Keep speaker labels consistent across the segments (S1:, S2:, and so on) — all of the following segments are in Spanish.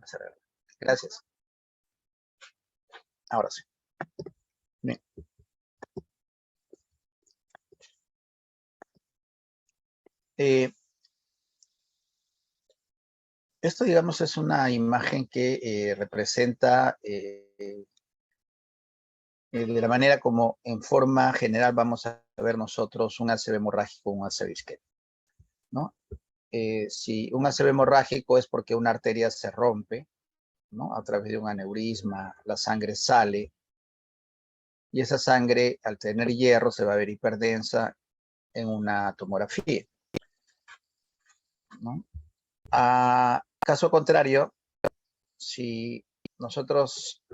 S1: empezar a grabar. Gracias. Ahora sí. Bien. Esto, digamos, es una imagen que representa de la manera como en forma general vamos a ver nosotros un ACV hemorrágico o un ACV isquémico, ¿no? Si un ACV hemorrágico es porque una arteria se rompe, ¿no? A través de un aneurisma, la sangre sale, y esa sangre, al tener hierro, se va a ver hiperdensa en una tomografía, ¿no? A caso contrario, si nosotros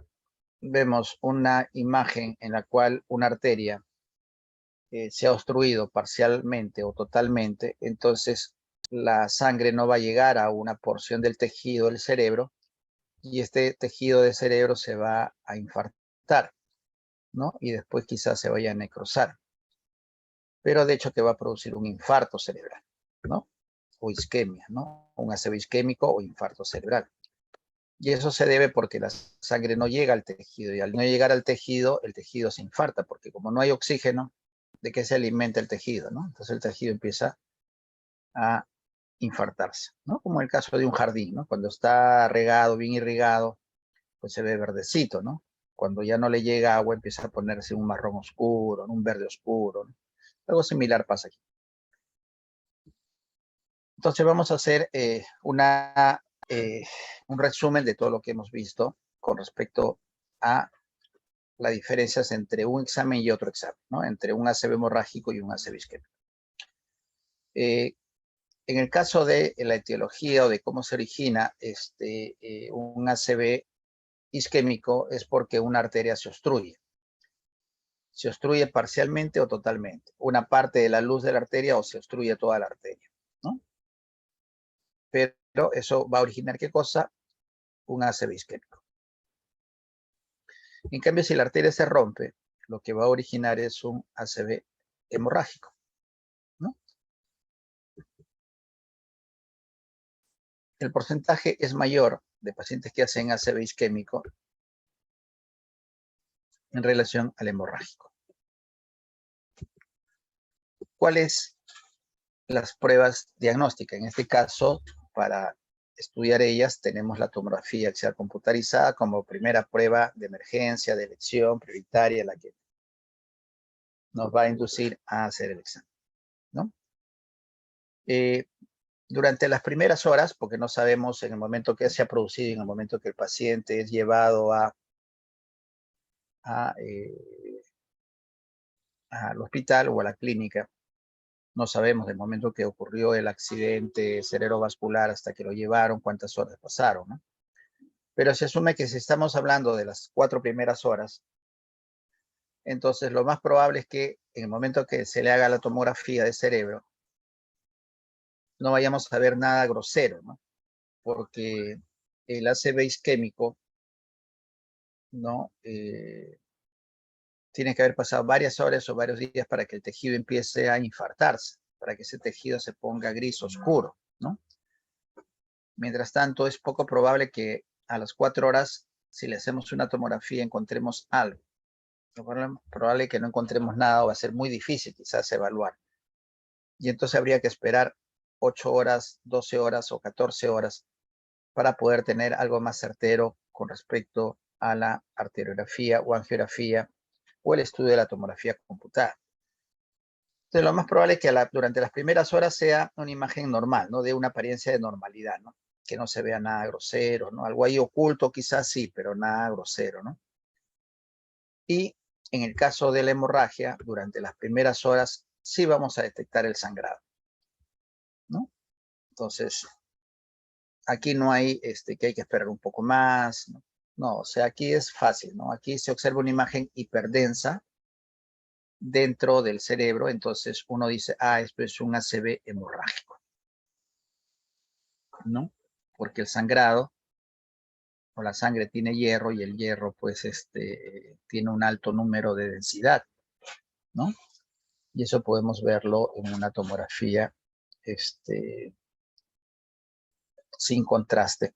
S1: vemos una imagen en la cual una arteria se ha obstruido parcialmente o totalmente, entonces la sangre no va a llegar a una porción del tejido del cerebro y este tejido del cerebro se va a infartar, ¿no? Y después quizás se vaya a necrosar. Pero de hecho te va a producir un infarto cerebral, ¿no? O isquemia, ¿no? Un ACV isquémico o infarto cerebral. Y eso se debe porque la sangre no llega al tejido y al no llegar al tejido, el tejido se infarta porque como no hay oxígeno, ¿de qué se alimenta el tejido, no? Entonces el tejido empieza a infartarse, ¿no? Como el caso de un jardín, ¿no? Cuando está regado, bien irrigado, pues se ve verdecito, ¿no? Cuando ya no le llega agua, empieza a ponerse un marrón oscuro, un verde oscuro, ¿no? Algo similar pasa aquí. Entonces vamos a hacer un resumen de todo lo que hemos visto con respecto a las diferencias entre un examen y otro examen, ¿no? Entre un ACV hemorrágico y un ACV isquémico. En el caso de la etiología o de cómo se origina un ACV isquémico es porque una arteria se obstruye. Se obstruye parcialmente o totalmente. Una parte de la luz de la arteria o se obstruye toda la arteria, ¿no? Pero eso va a originar ¿qué cosa? Un ACV isquémico. En cambio, si la arteria se rompe, lo que va a originar es un ACV hemorrágico, ¿no? El porcentaje es mayor de pacientes que hacen ACV isquémico en relación al hemorrágico. ¿Cuáles las pruebas diagnósticas? En este caso, para estudiar ellas, tenemos la tomografía axial computarizada como primera prueba de emergencia, de elección prioritaria, la que nos va a inducir a hacer el examen, ¿no? Durante las primeras horas, porque no sabemos en el momento que se ha producido y en el momento que el paciente es llevado al hospital o a la clínica, no sabemos del momento que ocurrió el accidente cerebrovascular hasta que lo llevaron, cuántas horas pasaron, ¿no? Pero se asume que si estamos hablando de las 4 primeras horas, entonces lo más probable es que en el momento que se le haga la tomografía de cerebro, no vayamos a ver nada grosero, ¿no? Porque el ACV isquémico, ¿no? Tiene que haber pasado varias horas o varios días para que el tejido empiece a infartarse, para que ese tejido se ponga gris oscuro, ¿no? Mientras tanto, es poco probable que a las 4 horas, si le hacemos una tomografía, encontremos algo. Es probable que no encontremos nada o va a ser muy difícil quizás evaluar. Y entonces habría que esperar 8 horas, 12 horas o 14 horas para poder tener algo más certero con respecto a la arteriografía o angiografía o el estudio de la tomografía computada. Entonces, lo más probable es que durante las primeras horas sea una imagen normal, ¿no? De una apariencia de normalidad, ¿no? Que no se vea nada grosero, ¿no? Algo ahí oculto quizás sí, pero nada grosero, ¿no? Y en el caso de la hemorragia, durante las primeras horas sí vamos a detectar el sangrado, ¿no? Entonces, aquí no hay que hay que esperar un poco más, ¿no? No, o sea, aquí es fácil, ¿no? Aquí se observa una imagen hiperdensa dentro del cerebro, entonces uno dice, esto es un ACV hemorrágico, ¿no? Porque el sangrado o la sangre tiene hierro y el hierro, pues, tiene un alto número de densidad, ¿no? Y eso podemos verlo en una tomografía, sin contraste,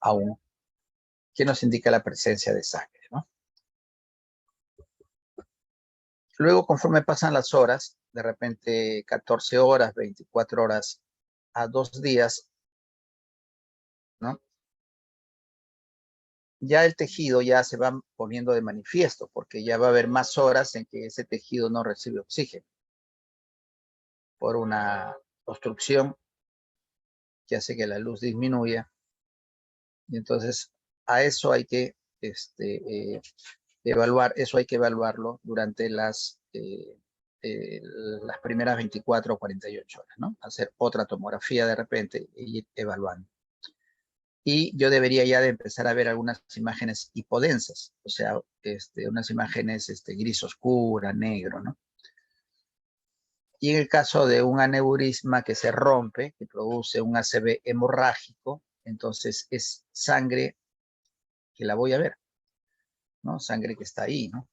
S1: aún, que nos indica la presencia de sangre, ¿no? Luego, conforme pasan las horas, de repente 14 horas, 24 horas a 2 días, ¿no? Ya el tejido ya se va poniendo de manifiesto, porque ya va a haber más horas en que ese tejido no recibe oxígeno por una obstrucción que hace que la luz disminuya. Y entonces, a eso hay que evaluar, eso hay que evaluarlo durante las primeras 24 o 48 horas, ¿no? Hacer otra tomografía de repente e ir evaluando. Y yo debería ya de empezar a ver algunas imágenes hipodensas, o sea, unas imágenes gris oscura, negro, ¿no? Y en el caso de un aneurisma que se rompe, que produce un ACV hemorrágico, entonces es sangre que la voy a ver, ¿no? Sangre que está ahí, ¿no?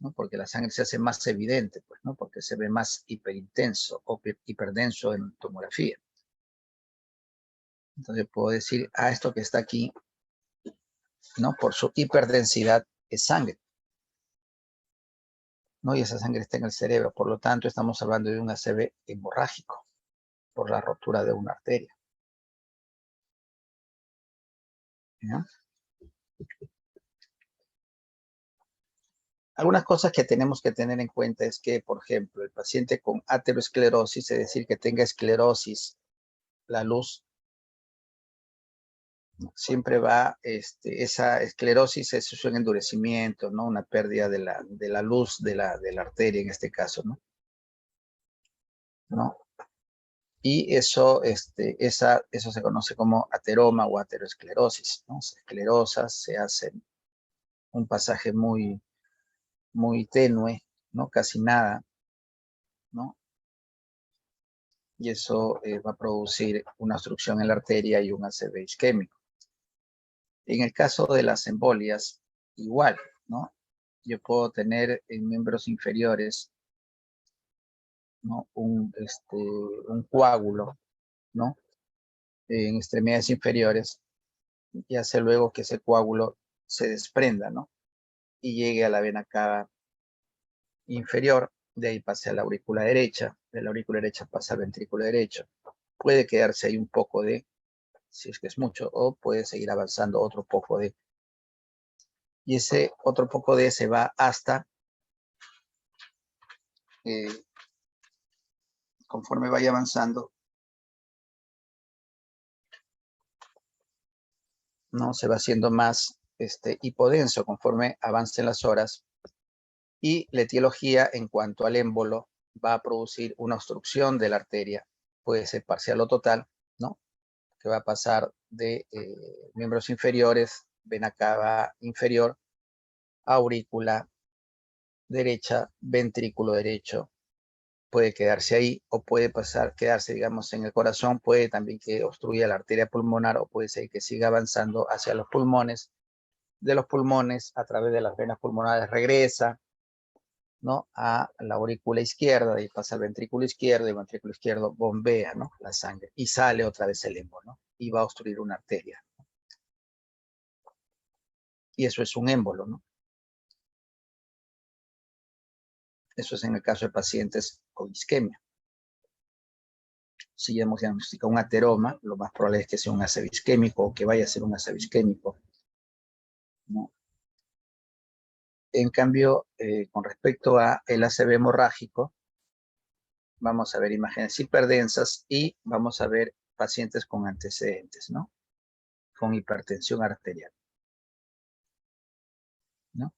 S1: ¿No? Porque la sangre se hace más evidente, pues, ¿no? Porque se ve más hiperintenso o hiperdenso en tomografía. Entonces puedo decir, esto que está aquí, ¿no? Por su hiperdensidad es sangre, ¿no? Y esa sangre está en el cerebro, por lo tanto estamos hablando de un ACV hemorrágico por la rotura de una arteria. ¿Ya? Algunas cosas que tenemos que tener en cuenta es que, por ejemplo, el paciente con aterosclerosis, es decir, que tenga esclerosis, la luz siempre va, esa esclerosis es un endurecimiento, ¿no? Una pérdida de la luz de la arteria en este caso, ¿no? ¿No? Y eso, eso se conoce como ateroma o aterosclerosis, ¿no? Se esclerosa, se hace un pasaje muy, muy tenue, ¿no? Casi nada, ¿no? Y eso va a producir una obstrucción en la arteria y un ACV isquémico. En el caso de las embolias, igual, ¿no? Yo puedo tener en miembros inferiores, ¿no? Un coágulo, ¿no? En extremidades inferiores, y hace luego que ese coágulo se desprenda, ¿no? Y llegue a la vena cava inferior, de ahí pase a la aurícula derecha, de la aurícula derecha pasa al ventrículo derecho. Puede quedarse ahí un poco de, si es que es mucho, o puede seguir avanzando otro poco de, y ese otro poco de se va hasta, conforme vaya avanzando, ¿no? Se va haciendo más hipodenso conforme avancen las horas, y la etiología en cuanto al émbolo va a producir una obstrucción de la arteria, puede ser parcial o total, ¿no? Que va a pasar de miembros inferiores, vena cava inferior, aurícula derecha, ventrículo derecho, puede quedarse ahí o puede quedarse, digamos, en el corazón, puede también que obstruya la arteria pulmonar o puede ser que siga avanzando hacia los pulmones, de los pulmones a través de las venas pulmonares regresa, ¿no? A la aurícula izquierda y pasa al ventrículo izquierdo y el ventrículo izquierdo bombea, ¿no? La sangre y sale otra vez el émbolo, ¿no? Y va a obstruir una arteria. Y eso es un émbolo, ¿no? Eso es en el caso de pacientes con isquemia. Si hemos diagnosticado un ateroma, lo más probable es que sea un ACV isquémico o que vaya a ser un ACV isquémico, ¿no? En cambio, con respecto a el ACV hemorrágico, vamos a ver imágenes hiperdensas y vamos a ver pacientes con antecedentes, ¿no? Con hipertensión arterial, ¿no?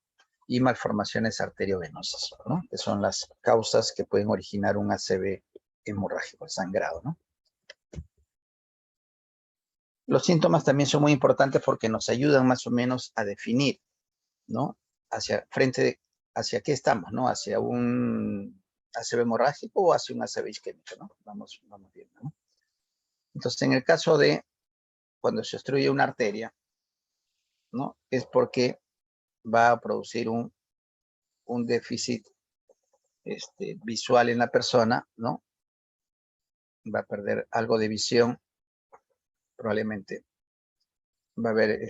S1: Y malformaciones arteriovenosas, ¿no? Que son las causas que pueden originar un ACV hemorrágico, sangrado, ¿no? Los síntomas también son muy importantes porque nos ayudan más o menos a definir, ¿no? Hacia qué estamos, ¿no? Hacia un ACV hemorrágico o hacia un ACV isquémico, ¿no? Vamos viendo, ¿no? Entonces, en el caso de cuando se obstruye una arteria, ¿no? Es porque va a producir un déficit visual en la persona, ¿no? Va a perder algo de visión, probablemente va a haber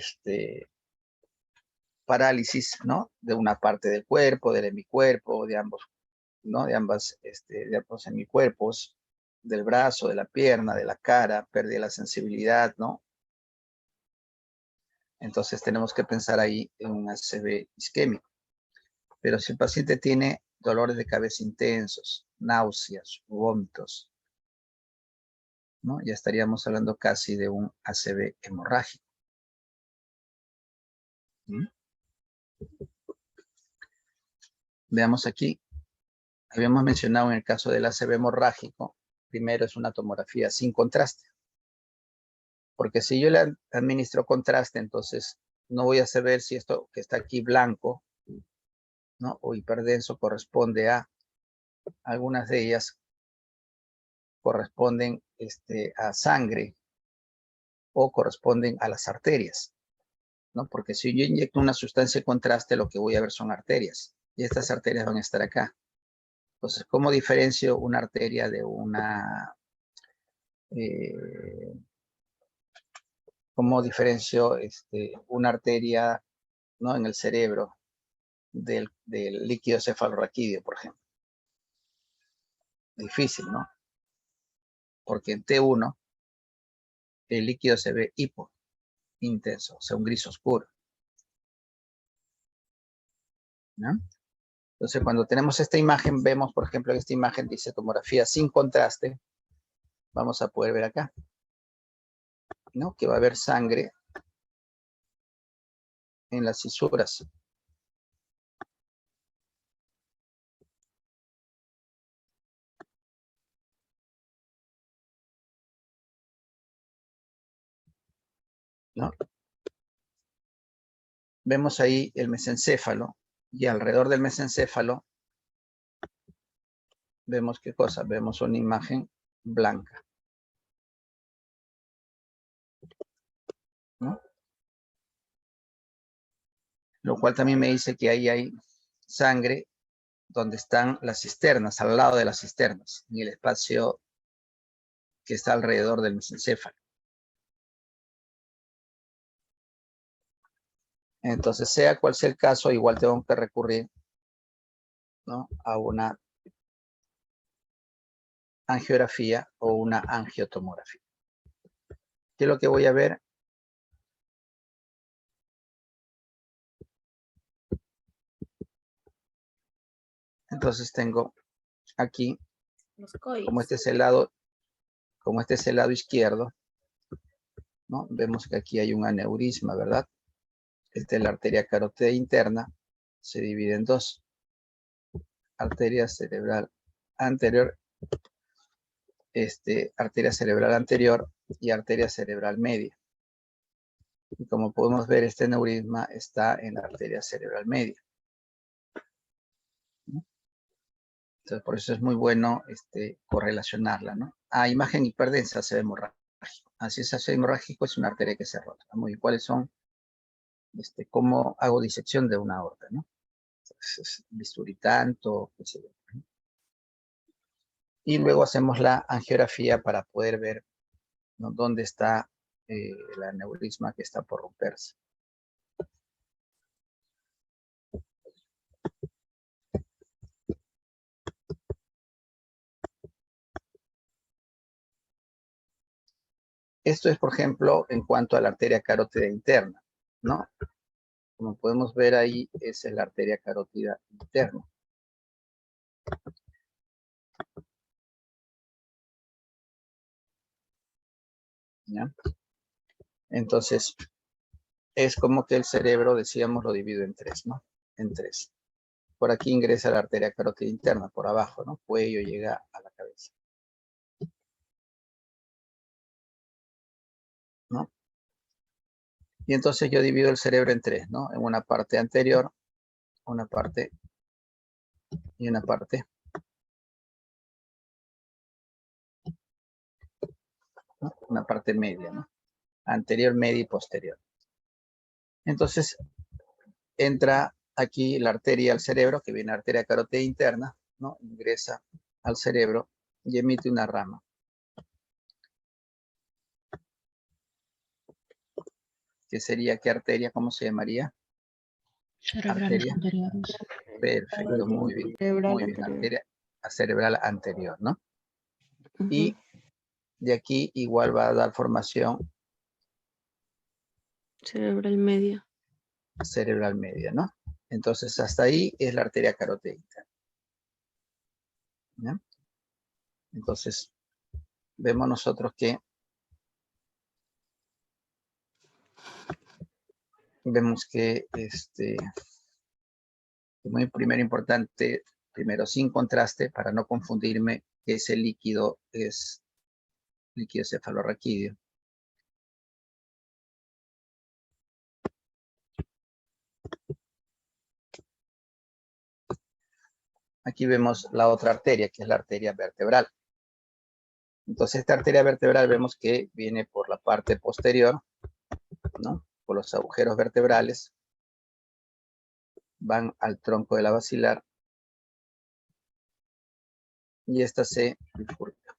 S1: parálisis, ¿no? De una parte del cuerpo, del hemicuerpo, de ambos, ¿no? De ambos hemicuerpos, del brazo, de la pierna, de la cara, pérdida de la sensibilidad, ¿no? Entonces tenemos que pensar ahí en un ACV isquémico. Pero si el paciente tiene dolores de cabeza intensos, náuseas, vómitos, ¿no? Ya estaríamos hablando casi de un ACV hemorrágico. ¿Mm? Veamos aquí. Habíamos mencionado en el caso del ACV hemorrágico, primero es una tomografía sin contraste. Porque si yo le administro contraste, entonces no voy a saber si esto que está aquí blanco, ¿no? O hiperdenso corresponde a, algunas de ellas corresponden a sangre o corresponden a las arterias, ¿no? Porque si yo inyecto una sustancia de contraste, lo que voy a ver son arterias. Y estas arterias van a estar acá. Entonces, ¿cómo diferencio una arteria de una... ¿cómo diferencio una arteria, ¿no? En el cerebro del líquido cefalorraquídeo, por ejemplo? Difícil, ¿no? Porque en T1 el líquido se ve hipo intenso, o sea, un gris oscuro, ¿no? Entonces, cuando tenemos esta imagen, vemos, por ejemplo, en esta imagen dice tomografía sin contraste, vamos a poder ver acá, ¿no? Que va a haber sangre en las fisuras. ¿No? Vemos ahí el mesencéfalo y alrededor del mesencéfalo vemos qué cosa, vemos una imagen blanca, ¿no? Lo cual también me dice que ahí hay sangre donde están las cisternas, al lado de las cisternas, en el espacio que está alrededor del mesencéfalo. Entonces, sea cual sea el caso, igual tengo que recurrir, ¿no? A una angiografía o una angiotomografía. ¿Qué es lo que voy a ver? Entonces tengo aquí, como este es el lado izquierdo, ¿no? Vemos que aquí hay un aneurisma, ¿verdad? Esta es la arteria carótida interna, se divide en dos. Arteria cerebral anterior, arteria cerebral anterior y arteria cerebral media. Y como podemos ver, este aneurisma está en la arteria cerebral media, ¿no? Entonces, por eso es muy bueno correlacionarla, ¿no? A imagen hiperdensa se ve hemorrágico. Así es, ACV hemorrágico es una arteria que se rota. Muy bien, ¿cuáles son? ¿Cómo hago disección de una aorta, ¿no? Entonces, bisturí tanto, qué sé yo, ¿no? Y luego hacemos la angiografía para poder ver, ¿no? Dónde está el aneurisma que está por romperse. Esto es, por ejemplo, en cuanto a la arteria carótida interna, ¿no? Como podemos ver ahí, esa es la arteria carótida interna. ¿Ya? Entonces, es como que el cerebro, decíamos, lo divide en tres, ¿no? En tres. Por aquí ingresa la arteria carótida interna, por abajo, ¿no? Cuello llega a la cabeza, ¿no? Y entonces yo divido el cerebro en tres, ¿no? En una parte anterior, una parte y una parte, ¿no? Una parte media, ¿no? Anterior, media y posterior. Entonces, entra aquí la arteria al cerebro, que viene arteria carótida interna, ¿no? Ingresa al cerebro y emite una rama. ¿Qué sería? ¿Qué arteria? ¿Cómo se llamaría?
S2: Cerebrales
S1: Arteria.
S2: anteriores.
S1: Perfecto, muy bien. Muy bien, arteria cerebral anterior, ¿no? Y de aquí igual va a dar formación
S2: Cerebral media.
S1: cerebral media, ¿no? Entonces, hasta ahí es la arteria carótida interna. ¿Ya? Entonces, vemos nosotros que muy primero importante, primero sin contraste, para no confundirme, que ese líquido es líquido cefalorraquídeo. Aquí vemos la otra arteria, que es la arteria vertebral. Entonces, esta arteria vertebral vemos que viene por la parte posterior, ¿no? Por los agujeros vertebrales, van al tronco de la basilar y esta se bifurca.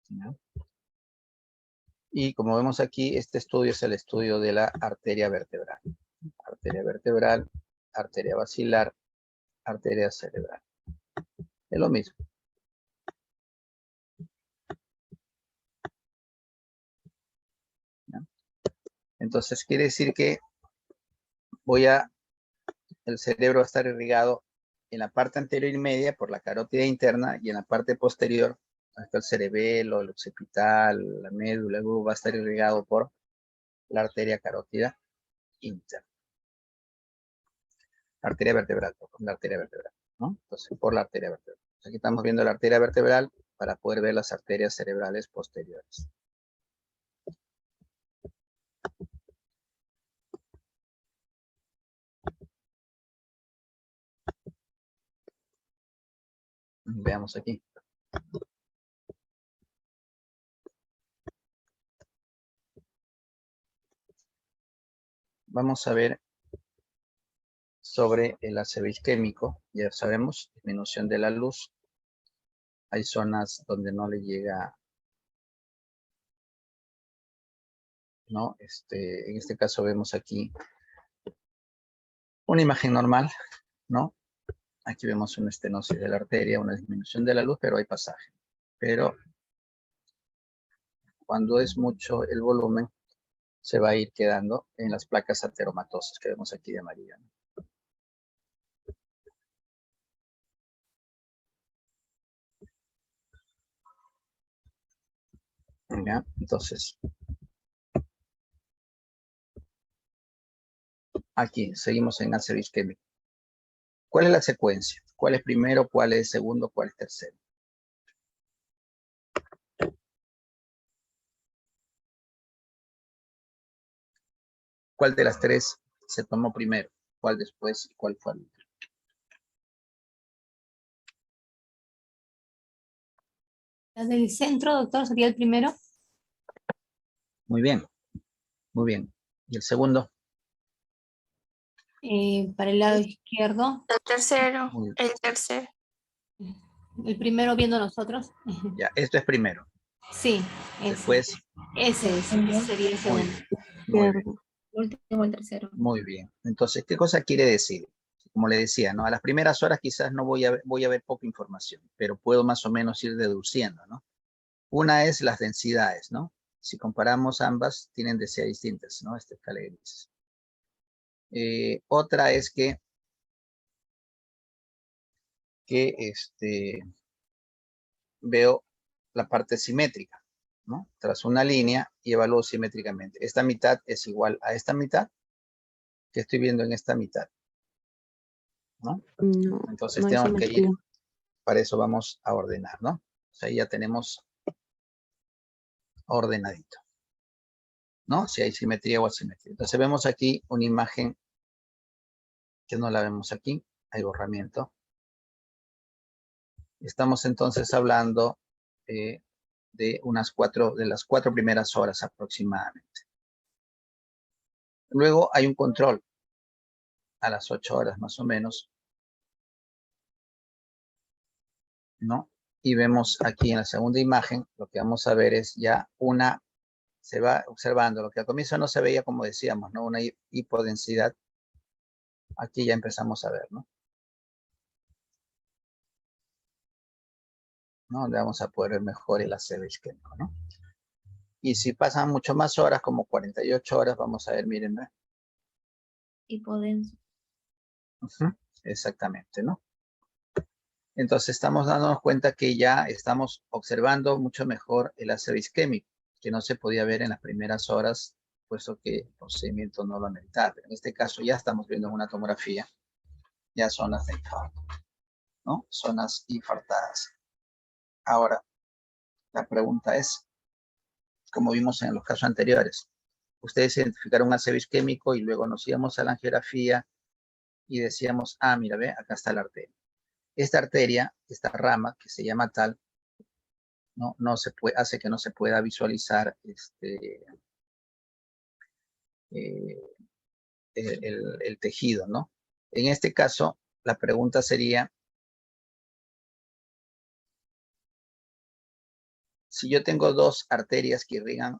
S1: ¿No? Y como vemos aquí, este estudio es el estudio de la arteria vertebral. Arteria vertebral, arteria basilar, arteria cerebral. Es lo mismo. ¿No? Entonces quiere decir que el cerebro va a estar irrigado en la parte anterior y media por la carótida interna y en la parte posterior, hasta el cerebelo, el occipital, la médula, luego va a estar irrigado por la arteria carótida interna. Arteria vertebral, la arteria vertebral, ¿no? Entonces, por la arteria vertebral. Aquí estamos viendo la arteria vertebral para poder ver las arterias cerebrales posteriores. Veamos aquí. Vamos a ver sobre el ACV isquémico. Ya sabemos, disminución de la luz. Hay zonas donde no le llega, ¿no? En este caso vemos aquí una imagen normal, ¿no? Aquí vemos una estenosis de la arteria, una disminución de la luz, pero hay pasaje. Pero cuando es mucho el volumen, se va a ir quedando en las placas ateromatosas que vemos aquí de amarillo, ¿no? ¿Ya? Entonces, aquí seguimos en ACV isquémico. ¿Cuál es la secuencia? ¿Cuál es primero? ¿Cuál es segundo? ¿Cuál es tercero? ¿Cuál de las tres se tomó primero? ¿Cuál después? ¿Y cuál fue el último?
S3: La del centro, doctor, sería el primero.
S1: Muy bien, muy bien. ¿Y el segundo?
S3: Para el lado izquierdo.
S4: El tercero,
S1: Muy bien.
S4: el tercero.
S3: El primero viendo nosotros.
S1: Ya, esto es primero.
S3: Sí, ese.
S1: Después,
S3: Ese sería el segundo.
S1: muy bien.
S4: Último, el tercero.
S1: Muy bien. Entonces, ¿qué cosa quiere decir? Como le decía, ¿no? A las primeras horas quizás no voy a ver poca información, pero puedo más o menos ir deduciendo, ¿no? Una es las densidades, ¿no? Si comparamos ambas, tienen densidades distintas, ¿no? Esta escala de grises. Otra es que veo la parte simétrica, ¿no? Tras una línea y evalúo simétricamente. Esta mitad es igual a esta mitad que estoy viendo en esta mitad, ¿no?
S2: No,
S1: Entonces
S2: no hay
S1: tengo que ir,
S2: simetría.
S1: para eso vamos a ordenar, ¿no? O sea, ahí ya tenemos ordenadito, ¿no? Si hay simetría o asimetría. Entonces vemos aquí una imagen que no la vemos aquí, hay borramiento. Estamos entonces hablando de las 4 primeras horas aproximadamente. Luego hay un control. a las 8 horas más o menos, ¿no? Y vemos aquí en la segunda imagen, lo que vamos a ver es ya se va observando, lo que al comienzo no se veía, como decíamos, ¿no? Una hipodensidad. Aquí ya empezamos a ver, ¿no? Donde vamos a poder ver mejor el aseo isquémico, ¿no? Y si pasan mucho más horas, como 48 horas, vamos a ver, miren, ¿no?
S4: Hipodenso.
S1: Exactamente, ¿no? Entonces estamos dándonos cuenta que ya estamos observando mucho mejor el aseo isquémico, que no se podía ver en las primeras horas, puesto que el procedimiento no lo ameritaba. En este caso ya estamos viendo en una tomografía ya zonas de infarto, ¿no? Zonas infartadas. Ahora, la pregunta es, como vimos en los casos anteriores, ustedes identificaron un aseo isquémico y luego nos íbamos a la angiografía y decíamos, ah, mira, ve, acá está la arteria. Esta arteria, esta rama que se llama tal, no se puede, hace que no se pueda visualizar el tejido, ¿no? En este caso, la pregunta sería, si yo tengo dos arterias que irrigan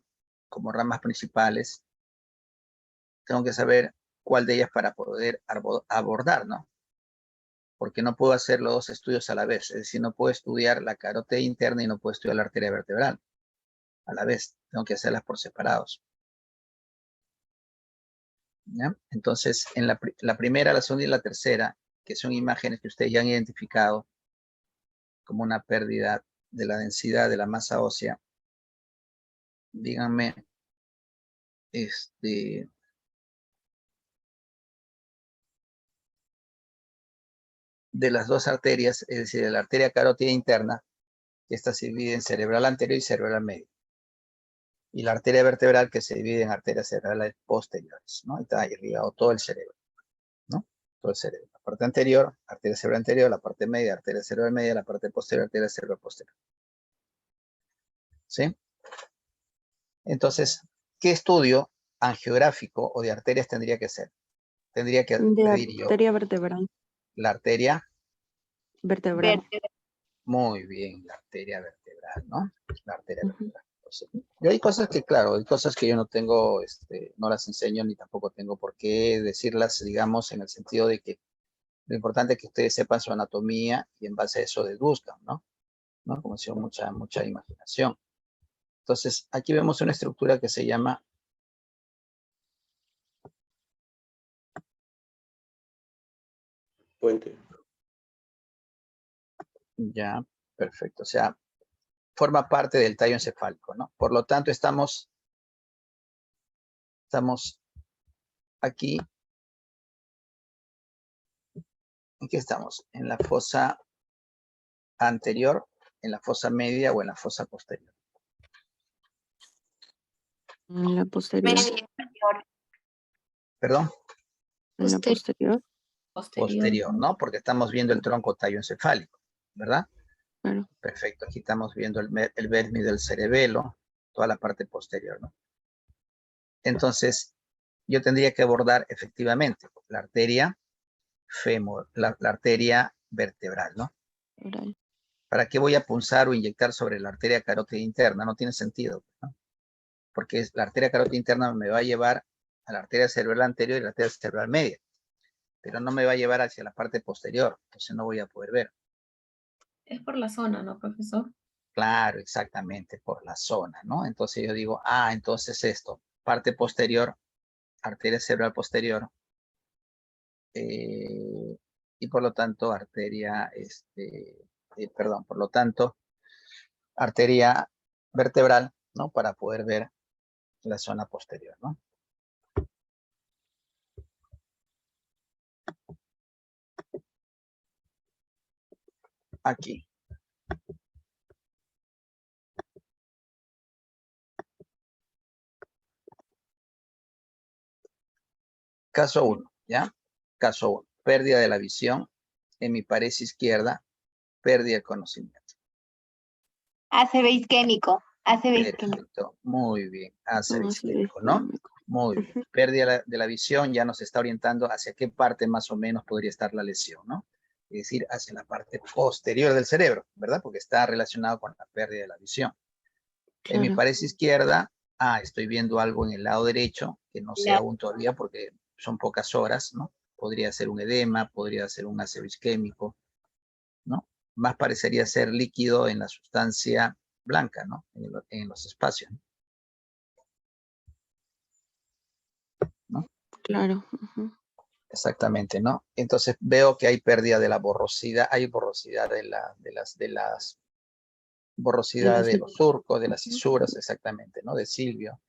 S1: como ramas principales, tengo que saber cuál de ellas para poder abordar, ¿no? Porque no puedo hacer los dos estudios a la vez, es decir, no puedo estudiar la carótida interna y no puedo estudiar la arteria vertebral a la vez, tengo que hacerlas por separados. ¿Ya? Entonces, en la primera, la segunda y la tercera, que son imágenes que ustedes ya han identificado como una pérdida de la densidad de la masa ósea, díganme, de las dos arterias, es decir, de la arteria carótida interna, que esta se divide en cerebral anterior y cerebral medio, y la arteria vertebral que se divide en arterias cerebrales posteriores, ¿no? Está irrigado todo el cerebro, ¿no? Todo el cerebro. La parte anterior, arteria cerebral anterior, la parte media, arteria cerebral media, la parte posterior, arteria cerebral posterior. ¿Sí? Entonces, ¿qué estudio angiográfico o de arterias tendría que ser? Tendría que
S2: De
S1: pedir yo
S2: arteria vertebral.
S1: la arteria.
S2: Vertebral.
S1: Muy bien, la arteria vertebral, ¿no? La arteria
S2: Ujú.
S1: vertebral. Entonces, yo hay cosas que, claro, hay cosas que yo no tengo, no las enseño ni tampoco tengo por qué decirlas, digamos, en el sentido de que lo importante es que ustedes sepan su anatomía y en base a eso deduzcan, ¿no? Como si mucha imaginación. Entonces, aquí vemos una estructura que se llama
S5: puente.
S1: ya, perfecto. O sea, forma parte del tallo encefálico, ¿no? Por lo tanto, estamos aquí. ¿En qué estamos? ¿En la fosa anterior, en la fosa media o en la fosa posterior?
S2: En la posterior.
S4: Media.
S1: Perdón,
S2: En la
S4: Posterior.
S2: posterior.
S1: posterior, ¿no? Porque estamos viendo el tronco tallo encefálico, ¿verdad?
S2: Claro.
S1: Perfecto, aquí estamos viendo el vermis del cerebelo, toda la parte posterior, ¿no? Entonces, yo tendría que abordar efectivamente la arteria fémur, la arteria vertebral, ¿no?
S2: Oral.
S1: ¿Para qué voy a punzar o inyectar sobre la arteria carótida interna? No tiene sentido, ¿no? Porque la arteria carótida interna me va a llevar a la arteria cerebral anterior y la arteria cerebral media, pero no me va a llevar hacia la parte posterior, entonces no voy a poder ver.
S4: Es por la zona, ¿no, profesor?
S1: Claro, exactamente, por la zona, ¿no? Entonces yo digo, entonces esto, parte posterior, arteria cerebral posterior, y por lo tanto arteria, por lo tanto, arteria vertebral, ¿no? Para poder ver la zona posterior, ¿no? Aquí. Caso 1, ¿ya? Caso 1, pérdida de la visión, hemiparesia izquierda, pérdida de conocimiento.
S3: ACV isquémico. ACV isquémico.
S1: Perfecto, muy bien, ACV
S2: No,
S1: isquémico, ¿no? Muy bien. Pérdida de la visión ya nos está orientando hacia qué parte más o menos podría estar la lesión, ¿no? Es decir, hacia la parte posterior del cerebro, ¿verdad? Porque está relacionado con la pérdida de la visión. En mi
S2: Claro.
S1: pared izquierda, estoy viendo algo en el lado derecho, que no sé aún todavía porque son pocas horas, ¿no? Podría ser un edema, podría ser un ácido isquémico, ¿no? Más parecería ser líquido en la sustancia blanca, ¿no? En los espacios, ¿no?
S2: Claro.
S1: Exactamente, ¿no? Entonces veo que hay pérdida de la borrosidad, hay borrosidad borrosidad de los surcos, de las cisuras, exactamente, ¿no? De Silvio.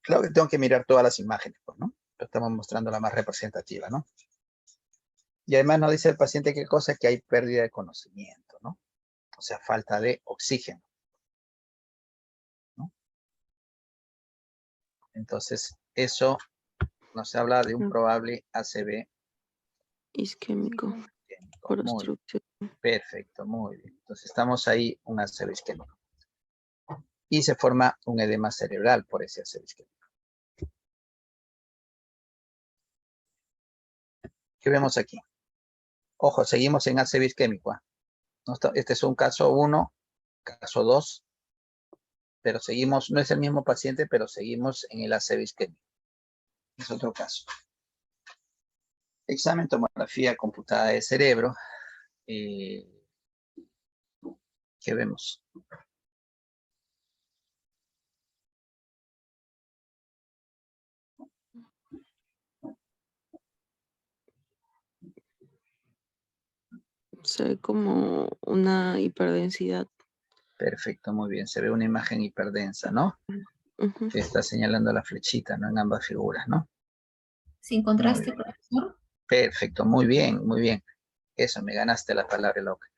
S1: Claro que tengo que mirar todas las imágenes, pues, ¿no? Pero estamos mostrando la más representativa, ¿no? Y además nos dice el paciente qué cosa, que hay pérdida de conocimiento, ¿no? O sea, falta de oxígeno, ¿no? Entonces, eso nos habla de un probable ACV
S2: Isquémico.
S1: isquémico.
S2: Por
S1: Muy
S2: obstrucción.
S1: perfecto, muy bien. Entonces, estamos ahí, un ACV isquémico. Y se forma un edema cerebral por ese ACV isquémico. ¿Qué vemos aquí? Ojo, seguimos en ACV isquémico. Este es un caso 1, caso 2, pero seguimos, no es el mismo paciente, pero seguimos en el ACV isquémico. Es otro caso. Examen tomografía computada de cerebro. ¿Qué vemos?
S2: Se ve como una hiperdensidad.
S1: Perfecto, muy bien. Se ve una imagen hiperdensa, ¿no?
S2: Ujú.
S1: Que está señalando la flechita, ¿no? En ambas figuras, ¿no?
S4: Sin
S1: Muy
S4: contraste,
S1: bien.
S4: profesor.
S1: Perfecto, muy bien, muy bien. Eso, me ganaste la palabra loca.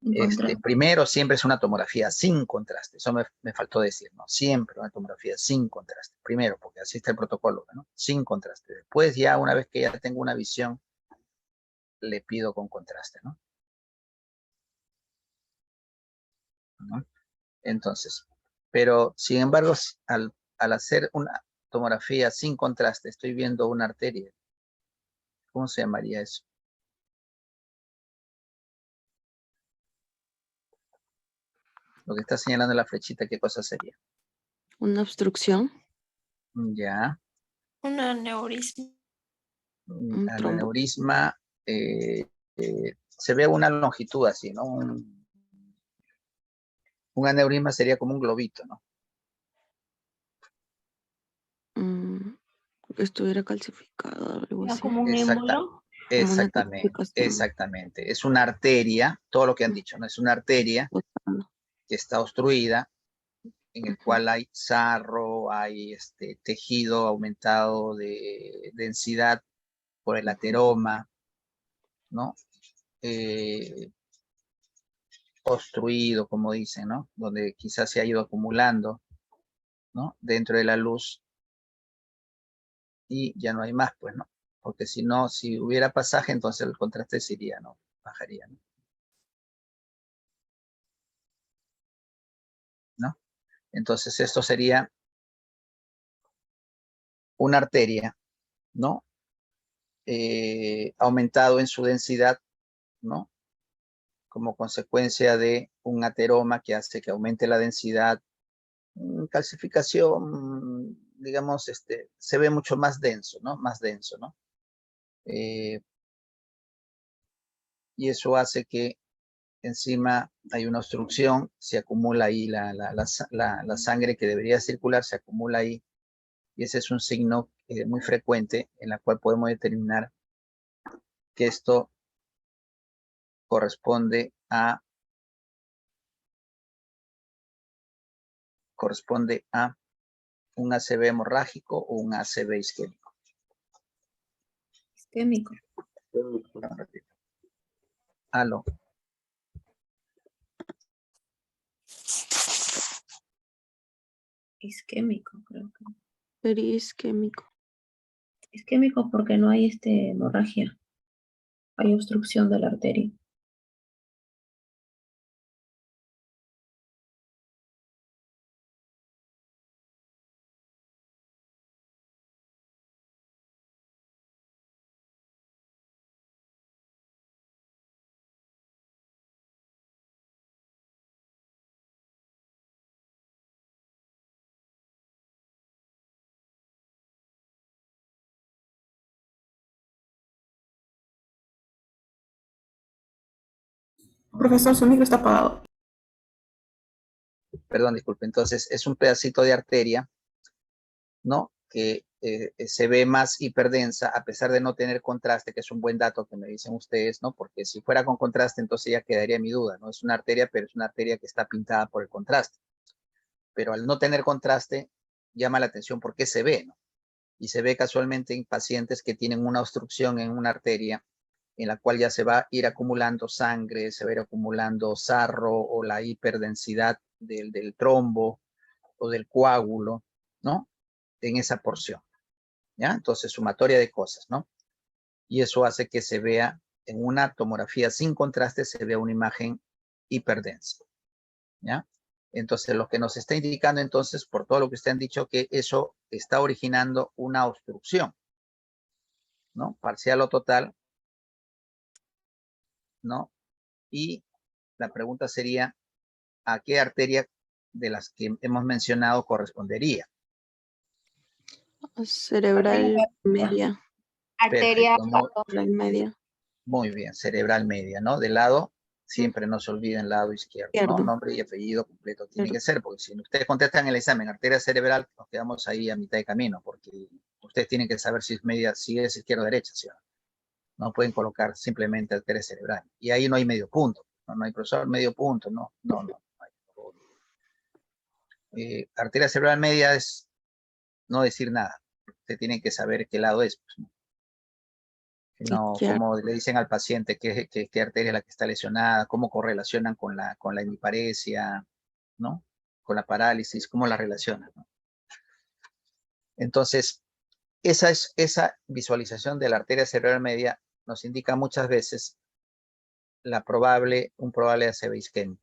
S4: Sin contraste.
S1: Primero, siempre es una tomografía sin contraste. Eso me faltó decir, ¿no? Siempre una tomografía sin contraste. Primero, porque así está el protocolo, ¿no? Sin contraste. Después, ya una vez que ya tengo una visión, le pido con contraste, ¿no? ¿No? Entonces, pero sin embargo, al hacer una tomografía sin contraste, estoy viendo una arteria. ¿Cómo se llamaría eso? Lo que está señalando la flechita, ¿qué cosa sería?
S2: Una obstrucción.
S1: Ya,
S3: Un aneurisma.
S2: Un trombo.
S1: aneurisma, se ve una longitud así, ¿no? Un aneurisma sería como un globito, ¿no?
S2: Estuviera calcificado, algo
S3: Era
S2: así.
S3: como un
S1: Exacta,
S3: émbolo.
S2: Como una
S1: exactamente,
S2: calcificación.
S1: exactamente. Es una arteria, todo lo que han dicho, ¿no? Es una arteria
S2: Botando.
S1: que está obstruida, en el
S2: Ujú.
S1: cual hay sarro, hay tejido aumentado de densidad por el ateroma, ¿no? Obstruido, como dicen, ¿no? Donde quizás se ha ido acumulando, ¿no? Dentro de la luz y ya no hay más, pues, ¿no? Porque si no, si hubiera pasaje, entonces el contraste se iría, ¿no? Bajaría, ¿no? Entonces esto sería una arteria, ¿no? Aumentado en su densidad, ¿no? Como consecuencia de un ateroma que hace que aumente la densidad, calcificación, digamos, se ve mucho más denso, ¿no? Más denso, ¿no? Y eso hace que encima hay una obstrucción, se acumula ahí la sangre que debería circular, se acumula ahí, y ese es un signo muy frecuente en la cual podemos determinar que esto corresponde a un ACV hemorrágico o un ACV isquémico.
S4: Isquémico.
S1: Aló.
S4: Isquémico, creo que.
S2: Perisquémico.
S4: Isquémico porque no hay hemorragia. Hay obstrucción de la arteria. Profesor, su micro está apagado.
S1: Perdón, disculpe. Entonces, es un pedacito de arteria, ¿no? Que se ve más hiperdensa a pesar de no tener contraste, que es un buen dato que me dicen ustedes, ¿no? Porque si fuera con contraste, entonces ya quedaría mi duda, ¿no? Es una arteria, pero es una arteria que está pintada por el contraste. Pero al no tener contraste, llama la atención porque se ve, ¿no? Y se ve casualmente en pacientes que tienen una obstrucción en una arteria en la cual ya se va a ir acumulando sangre, se va a ir acumulando sarro o la hiperdensidad del trombo o del coágulo, ¿no? En esa porción, ¿ya? Entonces, sumatoria de cosas, ¿no? Y eso hace que se vea en una tomografía sin contraste, se vea una imagen hiperdensa, ¿ya? Entonces, lo que nos está indicando entonces, por todo lo que ustedes han dicho, que eso está originando una obstrucción, ¿no? Parcial o total, ¿no? Y la pregunta sería, ¿a qué arteria de las que hemos mencionado correspondería?
S2: Cerebral media.
S3: Arteria,
S1: Perfecto,
S2: Cerebral media.
S1: muy bien, cerebral media, ¿no? Del lado, siempre no se olviden lado izquierdo, ¿no?
S2: Izquierdo.
S1: Nombre y apellido completo tiene
S2: Izquierdo.
S1: que ser, porque si ustedes contestan el examen arteria cerebral, nos quedamos ahí a mitad de camino, porque ustedes tienen que saber si es media, si es izquierda o derecha, ¿sí? No pueden colocar simplemente arteria cerebral. Y ahí no hay medio punto, no hay profesor, medio punto, no hay. Arteria cerebral media es no decir nada. Usted tiene que saber qué lado es, pues, ¿no? No,
S2: Izquierdo.
S1: como le dicen al paciente qué arteria es la que está lesionada, cómo correlacionan con la hemiparesia, ¿no? Con la parálisis, cómo la relacionan, ¿no? Entonces, esa visualización de la arteria cerebral media nos indica muchas veces un probable ACV isquémico.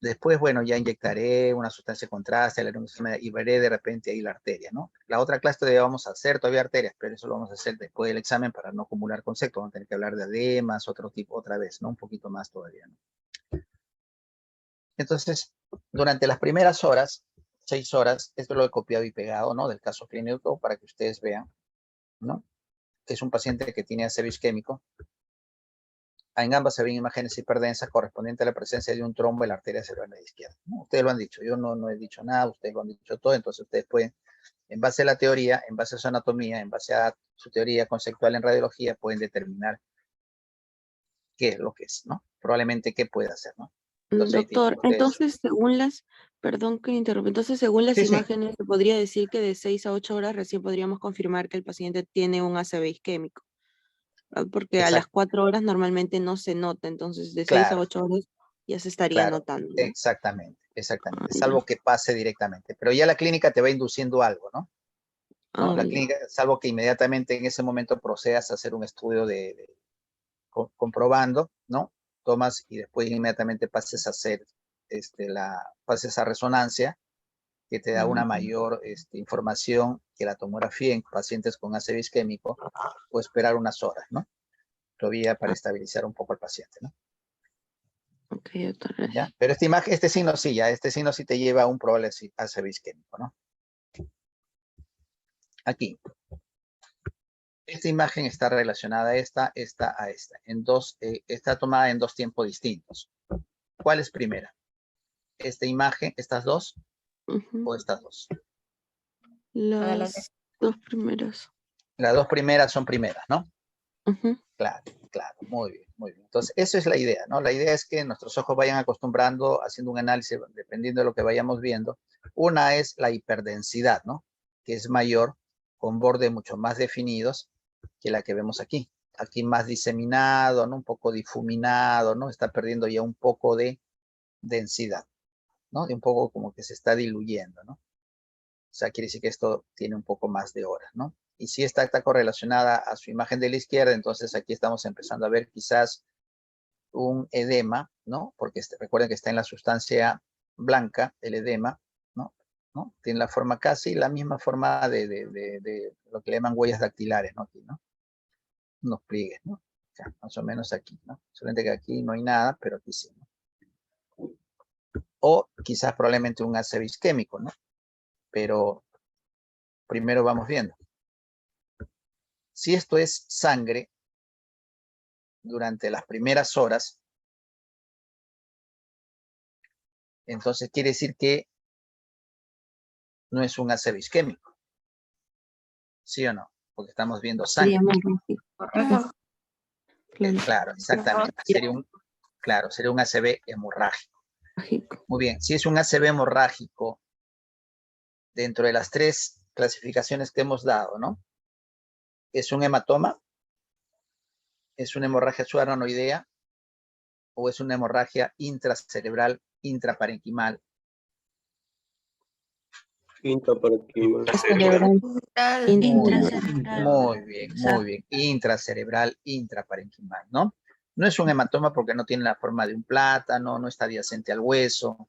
S1: Después, bueno, ya inyectaré una sustancia de contraste y veré de repente ahí la arteria, ¿no? La otra clase todavía vamos a hacer todavía arterias, pero eso lo vamos a hacer después del examen para no acumular conceptos. Vamos a tener que hablar de edemas, otro tipo, otra vez, ¿no? Un poquito más todavía, ¿no? Entonces, durante las primeras horas, 6 horas, esto lo he copiado y pegado, ¿no? Del caso clínico para que ustedes vean, ¿no? Que es un paciente que tiene ACV isquémico. En ambas se ven imágenes hiperdensas correspondientes a la presencia de un trombo en la arteria cerebral izquierda, ¿no? Ustedes lo han dicho, yo no he dicho nada, ustedes lo han dicho todo, entonces ustedes pueden, en base a la teoría, en base a su anatomía, en base a su teoría conceptual en radiología, pueden determinar qué es lo que es, ¿no? Probablemente qué puede hacer, ¿no? Entonces ahí tienen
S2: Doctor,
S1: ustedes.
S2: entonces perdón que interrumpa, entonces según las
S1: Sí, sí,
S2: imágenes se podría decir que de 6 a 8 horas recién podríamos confirmar que el paciente tiene un ACV isquémico, porque a las
S1: exacto,
S2: 4 horas normalmente no se nota, entonces de 6 a
S1: claro,
S2: 8 horas ya se estaría
S1: claro,
S2: notando, ¿no?
S1: exactamente,
S2: Ah,
S1: salvo que pase directamente, pero ya la clínica te va induciendo algo, ¿no? ¿No? La
S2: ya.
S1: clínica, salvo que inmediatamente en ese momento procedas a hacer un estudio comprobando, ¿no? Tomas y después inmediatamente pases a hacer pases a resonancia, que te da una mayor información que la tomografía en pacientes con ACV isquémico, o esperar unas horas, ¿no? Todavía para estabilizar un poco al paciente, ¿no?
S2: Ok, doctor, gracias.
S1: ¿Ya? Pero este signo sí te lleva a un probable ACV isquémico, ¿no? Aquí. Esta imagen está relacionada a esta, está tomada en dos tiempos distintos. ¿Cuál es primera? ¿Esta imagen, estas dos
S2: Ujú.
S1: o estas dos?
S2: Las dos primeras.
S1: Las dos primeras son primeras, ¿no?
S2: Ujú.
S1: Claro, muy bien, muy bien. Entonces, eso es la idea, ¿no? La idea es que nuestros ojos vayan acostumbrando, haciendo un análisis, dependiendo de lo que vayamos viendo. Una es la hiperdensidad, ¿no? Que es mayor, con bordes mucho más definidos que la que vemos aquí. Aquí más diseminado, ¿no? Un poco difuminado, ¿no? Está perdiendo ya un poco de densidad, ¿no? De un poco como que se está diluyendo, ¿no? O sea, quiere decir que esto tiene un poco más de horas, ¿no? Y si esta está correlacionada a su imagen de la izquierda, entonces aquí estamos empezando a ver quizás un edema, ¿no? Porque recuerden que está en la sustancia blanca, el edema, ¿no? ¿No? Tiene la forma casi la misma forma de lo que le llaman huellas dactilares, ¿no? Aquí, ¿no? Unos pliegues, ¿no? O sea, más o menos aquí, ¿no? Solamente que aquí no hay nada, pero aquí sí, ¿no? O quizás probablemente un ACV isquémico, ¿no? Pero primero vamos viendo. Si esto es sangre, durante las primeras horas, entonces quiere decir que no es un ACV isquémico. ¿Sí o no? Porque estamos viendo
S2: Sería
S1: sangre.
S2: hemorrágico.
S4: Correcto.
S1: Claro, exactamente. Sería un ACV hemorrágico. Muy bien, si es un ACV hemorrágico, dentro de las 3 clasificaciones que hemos dado, ¿no? ¿Es un hematoma? ¿Es una hemorragia subaranoidea? ¿O es una hemorragia intracerebral, intraparenquimal?
S2: Cerebral.
S1: Muy bien, muy bien. Intracerebral, intraparenquimal, ¿no? No es un hematoma porque no tiene la forma de un plátano, no está adyacente al hueso,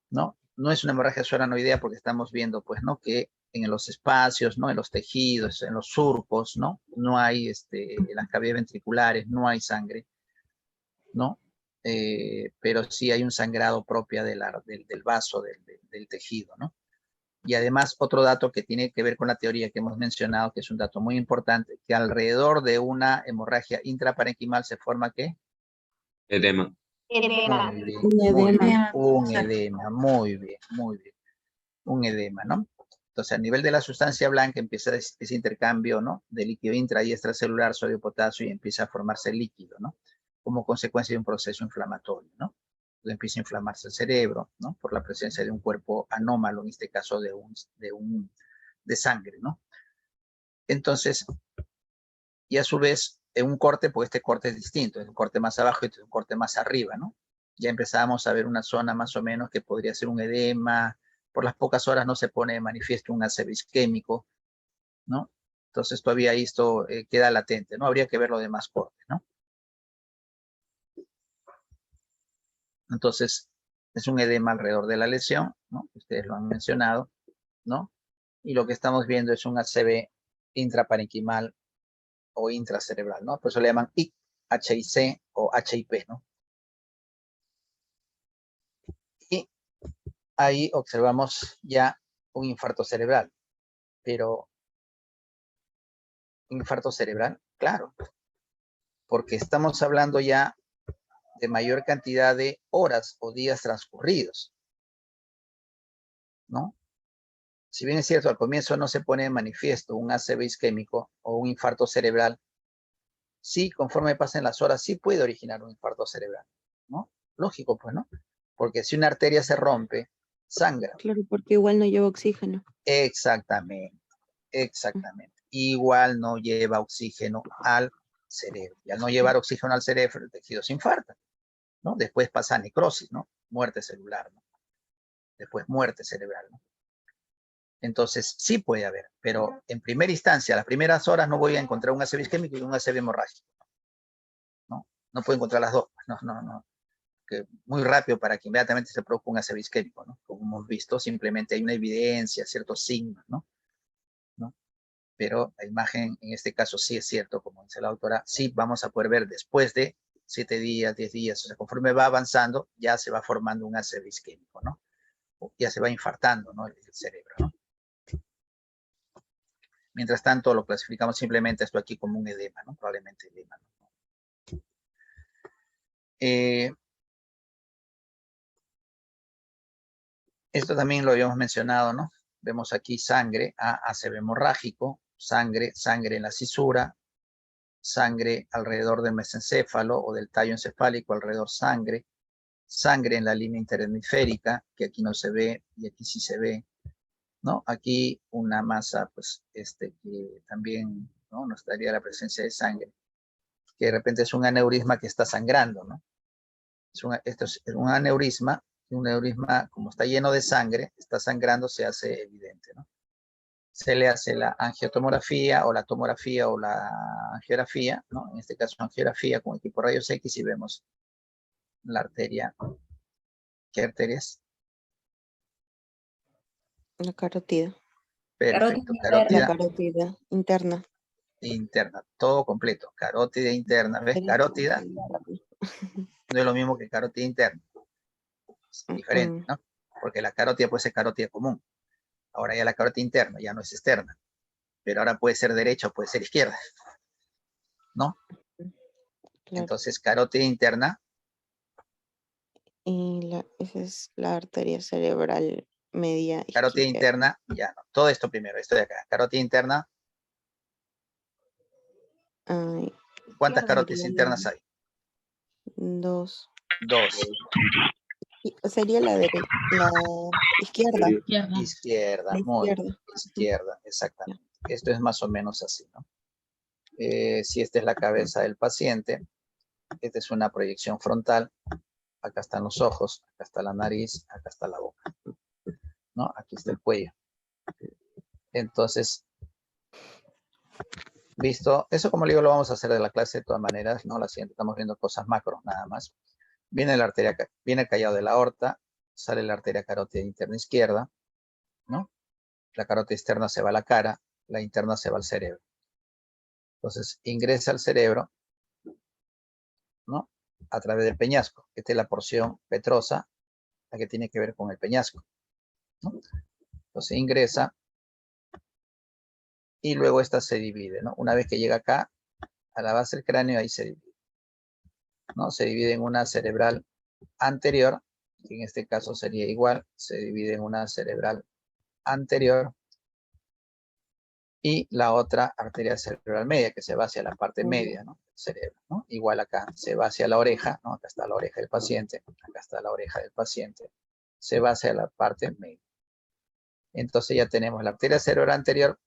S1: ¿no? No es una hemorragia subaranoidea porque estamos viendo, pues, ¿no? Que en los espacios, ¿no? En los tejidos, en los surcos, ¿no? No hay, en las cavidades ventriculares, no hay sangre, ¿no? Pero sí hay un sangrado propio del vaso, del tejido, ¿no? Y además, otro dato que tiene que ver con la teoría que hemos mencionado, que es un dato muy importante, que alrededor de una hemorragia intraparenquimal se forma, ¿qué?
S5: Edema.
S1: Muy bien,
S2: Un
S1: muy bien.
S2: edema.
S1: Un edema, muy bien, muy bien. Un edema, ¿no? Entonces, a nivel de la sustancia blanca empieza ese intercambio, ¿no? De líquido intra y extracelular, sodio-potasio, y empieza a formarse líquido, ¿no? Como consecuencia de un proceso inflamatorio, ¿no? Entonces empieza a inflamarse el cerebro, ¿no? Por la presencia de un cuerpo anómalo, en este caso de sangre, ¿no? Entonces, y a su vez, en un corte, pues este corte es distinto, es un corte más abajo y este es un corte más arriba, ¿no? Ya empezamos a ver una zona más o menos que podría ser un edema, por las pocas horas no se pone de manifiesto un ACV isquémico, ¿no? Entonces todavía esto queda latente, ¿no? Habría que ver lo demás cortes, ¿no? Entonces, es un edema alrededor de la lesión, ¿no? Ustedes lo han mencionado, ¿no? Y lo que estamos viendo es un ACV intraparenquimal o intracerebral, ¿no? Por eso le llaman HIC, HIC o HIP, ¿no? Y ahí observamos ya un infarto cerebral, pero un infarto cerebral, claro, porque estamos hablando ya de mayor cantidad de horas o días transcurridos, ¿no? Si bien es cierto, al comienzo no se pone de manifiesto un ACV isquémico o un infarto cerebral, sí, conforme pasen las horas, sí puede originar un infarto cerebral, ¿no? Lógico, pues, ¿no? Porque si una arteria se rompe, sangra.
S2: Claro, porque igual no lleva oxígeno.
S1: Exactamente, exactamente. Igual no lleva oxígeno al cerebro. Y al no llevar oxígeno al cerebro, el tejido se infarta, ¿no? Después pasa necrosis, ¿no? Muerte celular, ¿no? Después muerte cerebral, ¿no? Entonces, sí puede haber, pero en primera instancia, las primeras horas no voy a encontrar un ACV isquémico y un ACV hemorrágico, ¿no? No puedo encontrar las dos, no. Que muy rápido para que inmediatamente se produzca un ACV isquémico, ¿no? Como hemos visto, simplemente hay una evidencia, ciertos signos, ¿no? Pero la imagen en este caso sí es cierto, como dice la autora, sí vamos a poder ver después de 7 días, 10 días, o sea, conforme va avanzando, ya se va formando un ACV isquémico, ¿no? O ya se va infartando, ¿no? El cerebro, ¿no? Mientras tanto, lo clasificamos simplemente esto aquí como un edema, ¿no? Probablemente edema, ¿no? Esto también lo habíamos mencionado, ¿no? Vemos aquí sangre, ACV hemorrágico, sangre en la cisura, sangre alrededor del mesencéfalo o del tallo encefálico, alrededor sangre en la línea interhemisférica, que aquí no se ve y aquí sí se ve, ¿no? Aquí una masa, pues, que también, ¿no? Nos daría la presencia de sangre, que de repente es un aneurisma que está sangrando, ¿no? Esto es un aneurisma, como está lleno de sangre, está sangrando, se hace evidente, ¿no? Se le hace la angiotomografía o la tomografía o la angiografía, ¿no? En este caso angiografía con equipo rayos X y vemos la arteria. ¿Qué arteria es?
S2: La carótida.
S1: Perfecto,
S2: La
S1: carótida
S2: carótida interna.
S1: interna, todo completo, carótida interna, ¿ves? Carótida no es lo mismo que carótida interna, es diferente, ¿no? Porque la carótida puede ser carótida común, ahora ya la carótida interna ya no es externa, pero ahora puede ser derecha o puede ser izquierda, ¿no?
S2: Claro.
S1: Entonces, carótida interna,
S2: Y esa es la arteria cerebral media
S1: carótida
S2: izquierda.
S1: interna, ya no. Todo esto primero, esto de acá. Carótida interna,
S2: Ay,
S1: ¿cuántas carótidas
S2: sería
S1: internas hay?
S2: 2.
S1: 2.
S2: Sería la derecha, la izquierda.
S3: Izquierda.
S1: Izquierda,
S2: La
S1: muy bien.
S2: izquierda.
S1: Izquierda,
S2: Ya.
S1: exactamente. Esto es más o menos así, ¿no? Si esta es la cabeza del paciente, esta es una proyección frontal, acá están los ojos, acá está la nariz, acá está la boca, ¿no? Aquí está el cuello. Entonces, visto, eso como le digo lo vamos a hacer de la clase de todas maneras, ¿no? La siguiente estamos viendo cosas macro nada más. Viene la arteria, viene el callado de la aorta, sale la arteria carótida interna izquierda, ¿no? La carótida externa se va a la cara, la interna se va al cerebro. Entonces, ingresa al cerebro, ¿no? A través del peñasco. Esta es la porción petrosa, la que tiene que ver con el peñasco, ¿no? Entonces ingresa y luego esta se divide, ¿no? Una vez que llega acá, a la base del cráneo, ahí se divide, ¿no? Se divide en una cerebral anterior, que en este caso sería igual, se divide en una cerebral anterior y la otra arteria cerebral media, que se va hacia la parte media, ¿no? Del cerebro, ¿no? Igual acá, se va hacia la oreja, ¿no? Acá está la oreja del paciente, acá está la oreja del paciente, se va hacia la parte media. Entonces ya tenemos la arteria cerebral anterior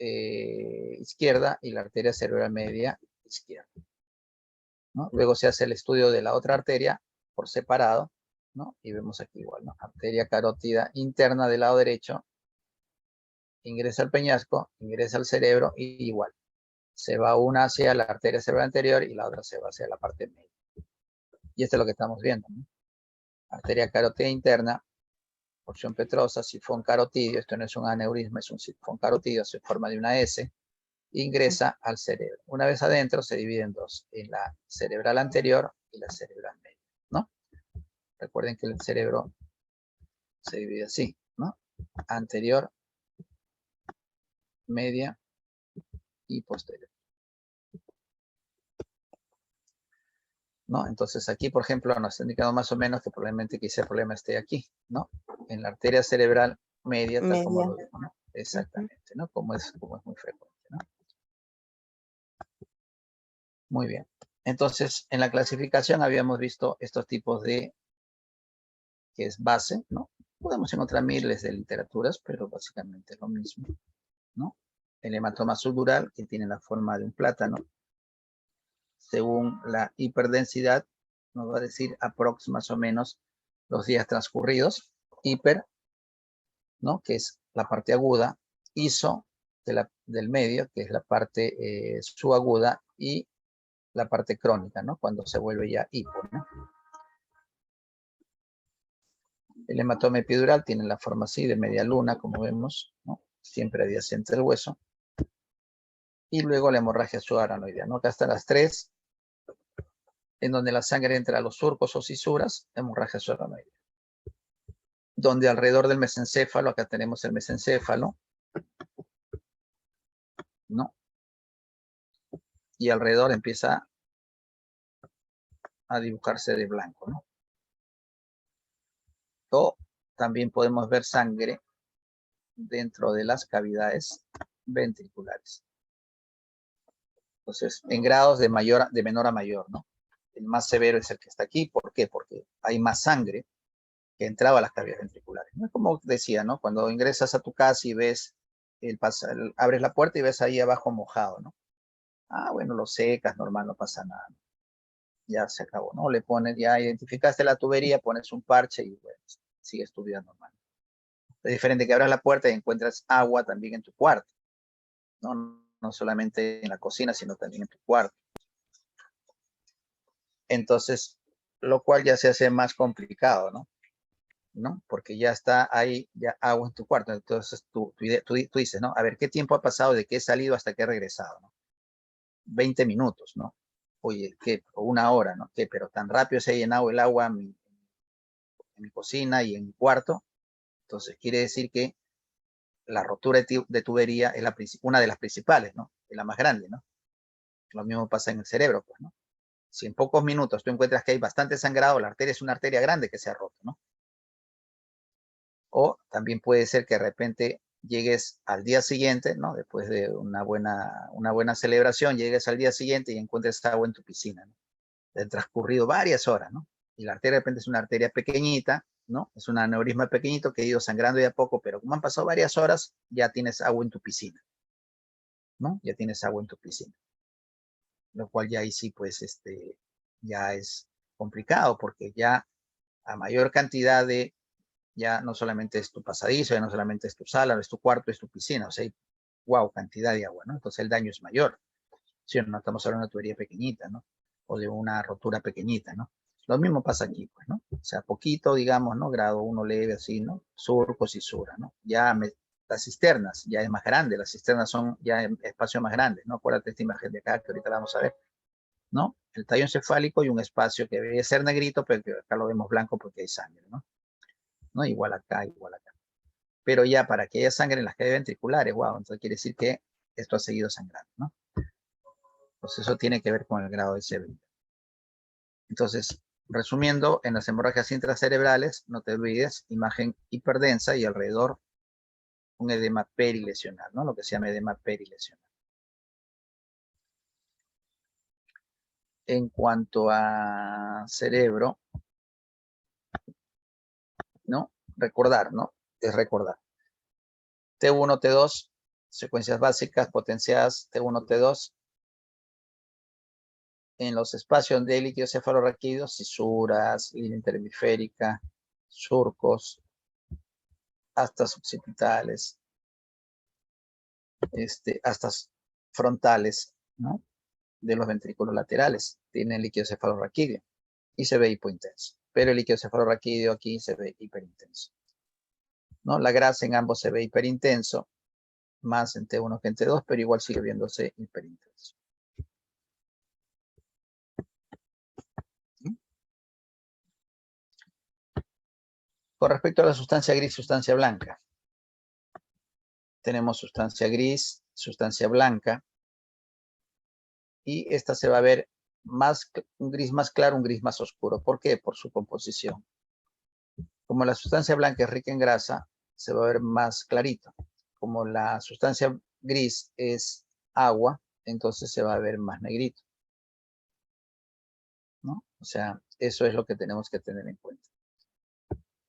S1: izquierda y la arteria cerebral media izquierda, ¿no? Luego se hace el estudio de la otra arteria por separado, ¿no? Y vemos aquí igual, ¿no? Arteria carótida interna del lado derecho, ingresa al peñasco, ingresa al cerebro y igual. Se va una hacia la arteria cerebral anterior y la otra se va hacia la parte media. Y esto es lo que estamos viendo, ¿no? Arteria carótida interna, porción petrosa, sifón carotidio, esto no es un aneurisma, es un sifón carotidio, se forma de una S, ingresa al cerebro. Una vez adentro se divide en dos, en la cerebral anterior y la cerebral media, ¿no? Recuerden que el cerebro se divide así, ¿no? Anterior, media y posterior, ¿no? Entonces aquí, por ejemplo, nos está indicando más o menos que probablemente quizá el problema esté aquí, ¿no? En la arteria cerebral media, tal como lo digo, ¿no? Exactamente, ¿no? Como es muy frecuente, ¿no? Muy bien. Entonces, en la clasificación habíamos visto estos tipos de, que es base, ¿no? Podemos encontrar miles de literaturas, pero básicamente es lo mismo, ¿no? El hematoma subdural, que tiene la forma de un plátano, según la hiperdensidad, nos va a decir aprox más o menos los días transcurridos. Hiper, ¿no? Que es la parte aguda, iso, del medio, que es la parte subaguda, y la parte crónica, ¿no? Cuando se vuelve ya hipo, ¿no? El hematoma epidural tiene la forma así, de media luna, como vemos, ¿no? Siempre adyacente al hueso. Y luego la hemorragia subaranoidea, ¿no? Acá están las tres, en donde la sangre entra a los surcos o cisuras, hemorragia subaranoidea. Donde alrededor del mesencéfalo, acá tenemos el mesencéfalo, ¿no? Y alrededor empieza a dibujarse de blanco, ¿no? O también podemos ver sangre dentro de las cavidades ventriculares. Entonces, en grados de menor a mayor, ¿no? El más severo es el que está aquí. ¿Por qué? Porque hay más sangre que entraba a las cavidades ventriculares. ¿No? Como decía, ¿no? Cuando ingresas a tu casa y ves, abres la puerta y ves ahí abajo mojado, ¿no? Ah, bueno, lo secas, normal, no pasa nada. Ya se acabó, ¿no? Le pones, ya identificaste la tubería, pones un parche y bueno, sigues tu vida normal. Es diferente que abras la puerta y encuentras agua también en tu cuarto, ¿no? No solamente en la cocina, sino también en tu cuarto. Entonces, lo cual ya se hace más complicado, ¿no? Porque ya está ahí, ya agua en tu cuarto. Entonces, tú dices, ¿no? A ver, ¿qué tiempo ha pasado de que he salido hasta que he regresado, ¿no? 20 minutos, ¿no? Oye, ¿qué? O una hora, ¿no? ¿Qué? Pero tan rápido se ha llenado el agua en mi cocina y en mi cuarto. Entonces, quiere decir que la rotura de tubería es una de las principales, ¿no? Es la más grande, ¿no? Lo mismo pasa en el cerebro, pues, ¿no? Si en pocos minutos tú encuentras que hay bastante sangrado, la arteria es una arteria grande que se ha roto, ¿no? O también puede ser que de repente llegues al día siguiente, ¿no? Después de una buena celebración, llegues al día siguiente y encuentres agua en tu piscina, ¿no? Han transcurrido varias horas, ¿no? Y la arteria de repente es una arteria pequeñita, ¿no? Es un aneurisma pequeñito que ha ido sangrando de a poco, pero como han pasado varias horas, ya tienes agua en tu piscina, ¿no? Ya tienes agua en tu piscina. Lo cual ya ahí sí, pues, ya es complicado, porque ya a mayor cantidad de, ya no solamente es tu pasadizo, ya no solamente es tu sala, es tu cuarto, es tu piscina, o sea, hay, wow, cantidad de agua, ¿no? Entonces el daño es mayor. Sí, no estamos hablando de una tubería pequeñita, ¿no? O de una rotura pequeñita, ¿no? Lo mismo pasa aquí, pues, ¿no? O sea, poquito, digamos, ¿no? Grado 1 leve, así, ¿no? Surcos y sura, ¿no? Ya las cisternas ya es más grande, las cisternas son ya en espacio más grande, ¿no? Acuérdate esta imagen de acá que ahorita la vamos a ver, ¿no? El tallo encefálico y un espacio que debe ser negrito, pero que acá lo vemos blanco porque hay sangre, ¿no? ¿No? Igual acá, igual acá. Pero ya para que haya sangre en las cavidades ventriculares, wow, entonces quiere decir que esto ha seguido sangrando, ¿no? Pues eso tiene que ver con el grado de severidad. Entonces, resumiendo, en las hemorragias intracerebrales, no te olvides, imagen hiperdensa y alrededor un edema perilesional, ¿no? Lo que se llama edema perilesional. En cuanto a cerebro, ¿no? Recordar, ¿no? Es recordar. T1, T2, secuencias básicas potenciadas T1, T2, en los espacios de líquido cefalorraquídeo, cisuras, línea interhemisférica, surcos, astas occipitales, astas frontales, ¿no? De los ventrículos laterales, tienen líquido cefalorraquídeo y se ve hipointenso. Pero el líquido cefalorraquídeo aquí se ve hiperintenso, ¿no? La grasa en ambos se ve hiperintenso, más en T1 que en T2, pero igual sigue viéndose hiperintenso. Con respecto a la sustancia gris, sustancia blanca, tenemos sustancia gris, sustancia blanca, y esta se va a ver más, un gris más claro, un gris más oscuro. ¿Por qué? Por su composición. Como la sustancia blanca es rica en grasa, se va a ver más clarito. Como la sustancia gris es agua, entonces se va a ver más negrito, ¿no? O sea, eso es lo que tenemos que tener en cuenta,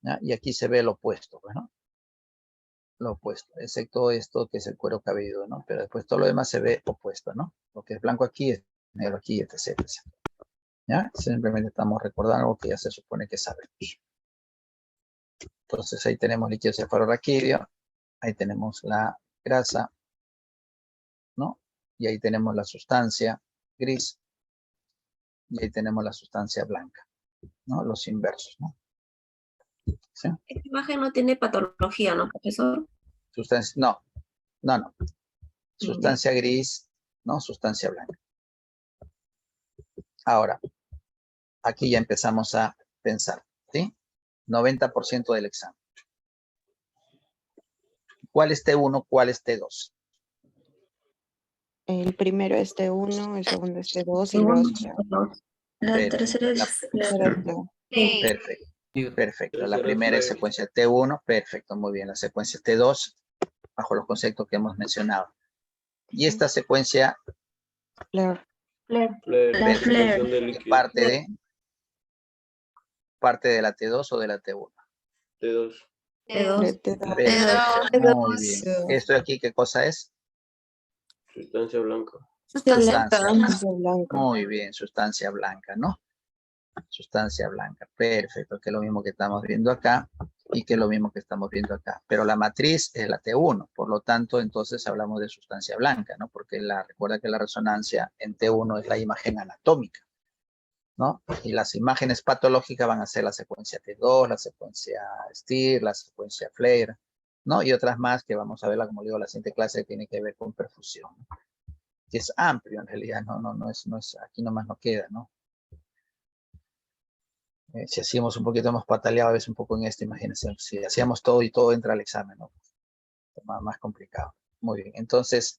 S1: ¿ya? Y aquí se ve lo opuesto, ¿no? Lo opuesto, excepto esto que es el cuero cabelludo, ¿no? Pero después todo lo demás se ve opuesto, ¿no? Lo que es blanco aquí es negro aquí, etc. ¿Ya? Simplemente estamos recordando algo que ya se supone que sabemos. Entonces ahí tenemos líquido cefalorraquídeo, ahí tenemos la grasa, ¿no? Y ahí tenemos la sustancia gris, y ahí tenemos la sustancia blanca, ¿no? Los inversos, ¿no? ¿Sí?
S4: Esta imagen no tiene patología, ¿no, profesor?
S1: Sustancia, no. Sustancia gris, ¿no? Sustancia blanca. Ahora, aquí ya empezamos a pensar, ¿sí? 90% del examen. ¿Cuál es T1? ¿Cuál es T2?
S2: El primero es T1, el segundo es T2 y luego es
S4: La
S1: Perfecto.
S4: tercera es
S1: Perfecto. Perfecto. La primera es secuencia T1. Perfecto. Muy bien. La secuencia T2, bajo los conceptos que hemos mencionado. Y esta secuencia
S2: Flare.
S4: La flare.
S1: parte de la T2 o de la T1.
S5: T2.
S2: T2.
S1: Perfecto. Muy bien. ¿Esto de aquí qué cosa es?
S5: Sustancia blanca.
S1: Sustancia blanca.
S2: Blanca.
S1: Muy bien. Sustancia blanca, ¿no? Sustancia blanca. Perfecto. Que es lo mismo que estamos viendo acá y que es lo mismo que estamos viendo acá. Pero la matriz es la T1. Por lo tanto, entonces hablamos de sustancia blanca, ¿no? Porque recuerda que la resonancia en T1 es la imagen anatómica, ¿no? Y las imágenes patológicas van a ser la secuencia T2, la secuencia STIR, la secuencia FLAIR, ¿no? Y otras más que vamos a verla, como digo, la siguiente clase que tiene que ver con perfusión, ¿no? Que es amplio en realidad, no es, aquí nomás no queda, ¿no? Si hacíamos un poquito más pataleado, a veces un poco en esto, imagínense, si hacíamos todo y todo entra al examen, ¿no? Más complicado. Muy bien, entonces,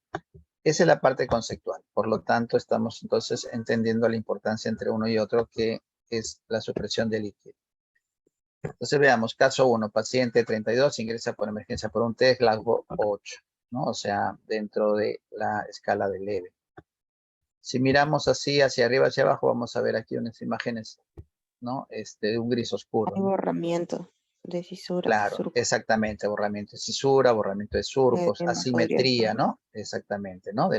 S1: Esa es la parte conceptual. Por lo tanto, estamos entonces entendiendo la importancia entre uno y otro, que es la supresión de líquido. Entonces veamos, caso 1, paciente 32, ingresa por emergencia por un test, Glasgow 8, ¿no? O sea, dentro de la escala de leve. Si miramos así hacia arriba, hacia abajo, vamos a ver aquí unas imágenes, ¿no? De un gris oscuro,
S2: Hay
S1: ¿no?
S2: borramiento de cisuras.
S1: Claro,
S2: surcos.
S1: exactamente, borramiento de cisura, borramiento de surcos,
S2: Edema podría
S1: asimetría,
S2: estar.
S1: ¿no? Exactamente, ¿no?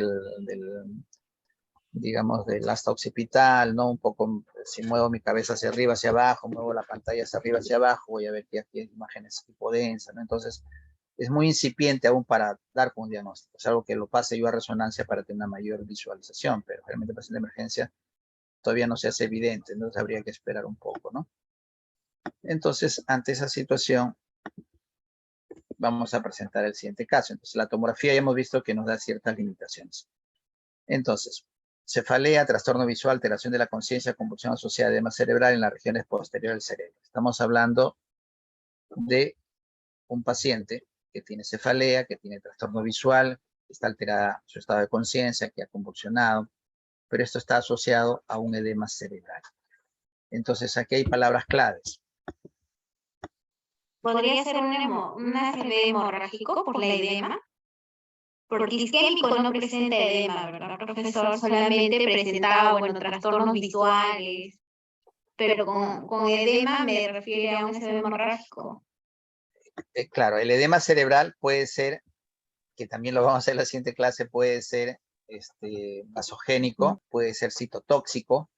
S1: Digamos, del asta occipital, ¿no? Un poco, si muevo mi cabeza hacia arriba, hacia abajo, muevo la pantalla hacia arriba, hacia abajo, voy a ver que aquí hay imágenes hipodensas, ¿no? Entonces, es muy incipiente aún para dar con un diagnóstico. Es algo que lo pase yo a resonancia para tener una mayor visualización, pero realmente el paciente de emergencia todavía no se hace evidente, entonces habría que esperar un poco, ¿no? Entonces, ante esa situación, vamos a presentar el siguiente caso. Entonces, la tomografía ya hemos visto que nos da ciertas limitaciones. Entonces, cefalea, trastorno visual, alteración de la conciencia, convulsión asociada a edema cerebral en las regiones posteriores del cerebro. Estamos hablando de un paciente que tiene cefalea, que tiene trastorno visual, que está alterada su estado de conciencia, que ha convulsionado, pero esto está asociado a un edema cerebral. Entonces, aquí hay palabras claves.
S6: Podría ser un ACV hemorrágico por la edema, porque isquémico no presenta edema, ¿verdad, profesor? Solamente presentaba, bueno, trastornos visuales, pero con edema me refiero a un ACV hemorrágico.
S1: Claro, el edema cerebral puede ser, que también lo vamos a hacer en la siguiente clase, puede ser vasogénico, puede ser citotóxico.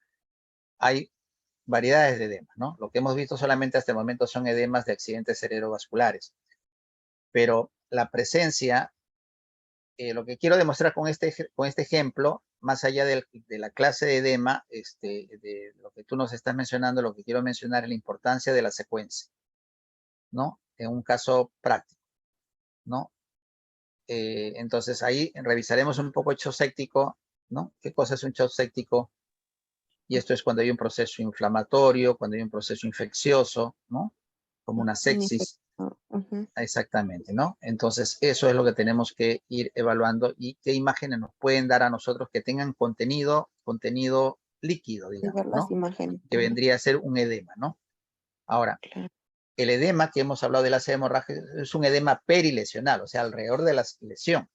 S1: Hay variedades de edemas, ¿no? Lo que hemos visto solamente hasta el momento son edemas de accidentes cerebrovasculares. Pero la presencia, lo que quiero demostrar con este ejemplo, más allá de la clase de edema, de lo que tú nos estás mencionando, lo que quiero mencionar es la importancia de la secuencia, ¿no? En un caso práctico, ¿no? Entonces ahí revisaremos un poco el shock séptico, ¿no? ¿Qué cosa es un shock séptico? Y esto es cuando hay un proceso inflamatorio, cuando hay un proceso infeccioso, ¿no? Como una sepsis. Exactamente, ¿no? Entonces, eso es lo que tenemos que ir evaluando y qué imágenes nos pueden dar a nosotros que tengan contenido líquido, digamos,
S2: Ver las
S1: ¿no?
S2: imágenes.
S1: Que vendría a ser un edema, ¿no? Ahora,
S2: Claro.
S1: el edema que hemos hablado de la hemorragia es un edema perilesional, o sea, alrededor de la lesión,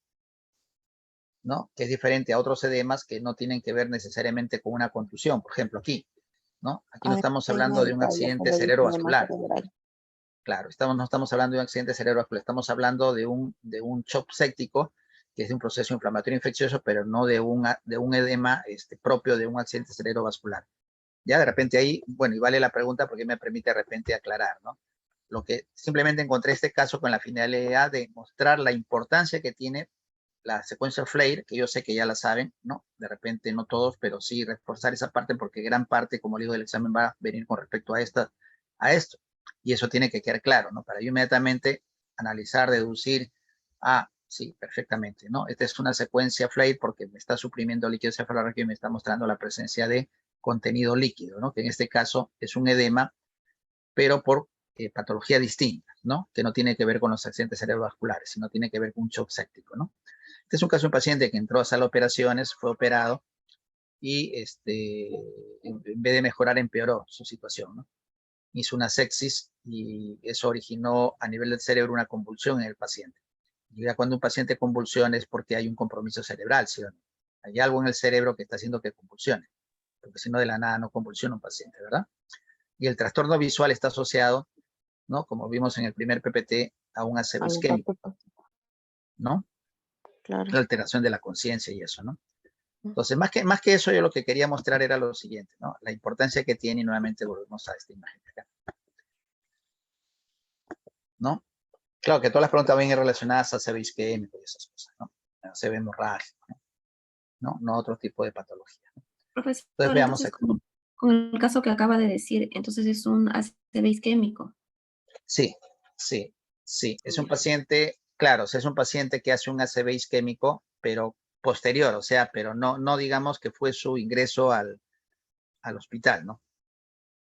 S1: ¿no? Que es diferente a otros edemas que no tienen que ver necesariamente con una contusión. Por ejemplo, aquí, ¿no? Aquí no estamos hablando de un accidente cerebrovascular. Claro, no estamos hablando de un accidente cerebrovascular, estamos hablando de un shock séptico, que es de un proceso inflamatorio infeccioso, pero no de un edema propio de un accidente cerebrovascular. Ya de repente ahí, bueno, y vale la pregunta porque me permite de repente aclarar, ¿no? Lo que simplemente encontré este caso con la finalidad de mostrar la importancia que tiene la secuencia Flair, que yo sé que ya la saben, ¿no? De repente no todos, pero sí reforzar esa parte porque gran parte, como le digo, del examen va a venir con respecto a esto. Y eso tiene que quedar claro, ¿no? Para yo inmediatamente analizar, deducir, sí, perfectamente, ¿no? Esta es una secuencia Flair porque me está suprimiendo líquido cefalorraquídeo y me está mostrando la presencia de contenido líquido, ¿no? Que en este caso es un edema, pero por patología distinta, ¿no? Que no tiene que ver con los accidentes cerebrovasculares, sino tiene que ver con un shock séptico, ¿no? Este es un caso de un paciente que entró a sala de operaciones, fue operado y en vez de mejorar empeoró su situación, ¿no? Hizo una sepsis y eso originó a nivel del cerebro una convulsión en el paciente. Y ya cuando un paciente convulsiona es porque hay un compromiso cerebral, ¿sí o no? Hay algo en el cerebro que está haciendo que convulsione, porque si no de la nada no convulsiona un paciente, ¿verdad? Y el trastorno visual está asociado, ¿no? Como vimos en el primer PPT, a un ACV isquémico, ¿no?
S2: Claro.
S1: La alteración de la conciencia y eso, ¿no? Entonces, más que eso, yo lo que quería mostrar era lo siguiente, ¿no? La importancia que tiene, y nuevamente volvemos a esta imagen acá, ¿no? Claro que todas las preguntas vienen relacionadas a ACV isquémico y esas cosas, ¿no? ACV hemorrágico, ¿no? No otro tipo de patología, ¿no?
S4: Profesor,
S1: Entonces, veamos aquí.
S4: Con el caso que acaba de decir, entonces es un ACV isquémico.
S1: Sí. Es un paciente, claro, es un paciente que hace un ACV isquémico, pero posterior, o sea, pero no digamos que fue su ingreso al hospital, ¿no?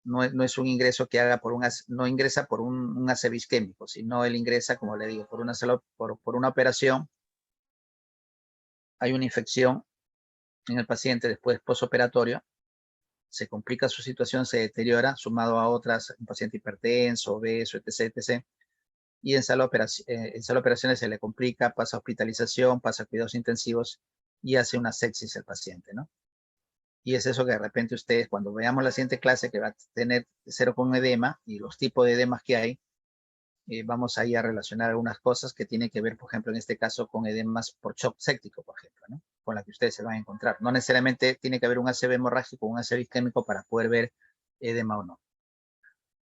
S1: No es un ingreso que haga no ingresa por un ACV isquémico, sino él ingresa, como le digo, por una operación hay una infección en el paciente después posoperatorio, se complica su situación, se deteriora, sumado a otras, un paciente hipertenso, obeso, etc., etc., y en sala de operaciones se le complica, pasa a hospitalización, pasa a cuidados intensivos y hace una sepsis el paciente, ¿no? Y es eso que de repente ustedes, cuando veamos la siguiente clase, que va a tener cero con edema y los tipos de edemas que hay, vamos ahí a relacionar algunas cosas que tienen que ver, por ejemplo, en este caso, con edemas por shock séptico, por ejemplo, ¿no? Con la que ustedes se van a encontrar. No necesariamente tiene que haber un ACV hemorrágico o un ACV isquémico para poder ver edema o no,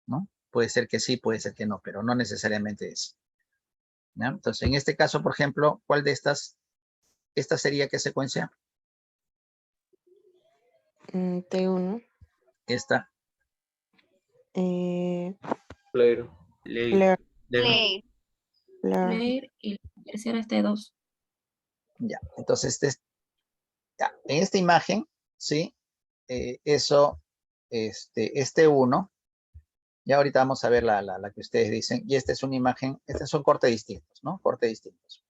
S1: ¿no? Puede ser que sí, puede ser que no, pero no necesariamente es. ¿Ya? Entonces, en este caso, por ejemplo, ¿cuál de estas? ¿Esta sería qué secuencia?
S2: T1.
S1: Esta.
S5: Flare.
S2: Flare.
S6: Play.
S2: Flare.
S4: Leer y la tercera es T2.
S1: Ya, entonces, ya, en esta imagen, ¿sí? Eso, este 1, ya ahorita vamos a ver la que ustedes dicen, y esta es una imagen, estos son cortes distintos, ¿no? Cortes distintos.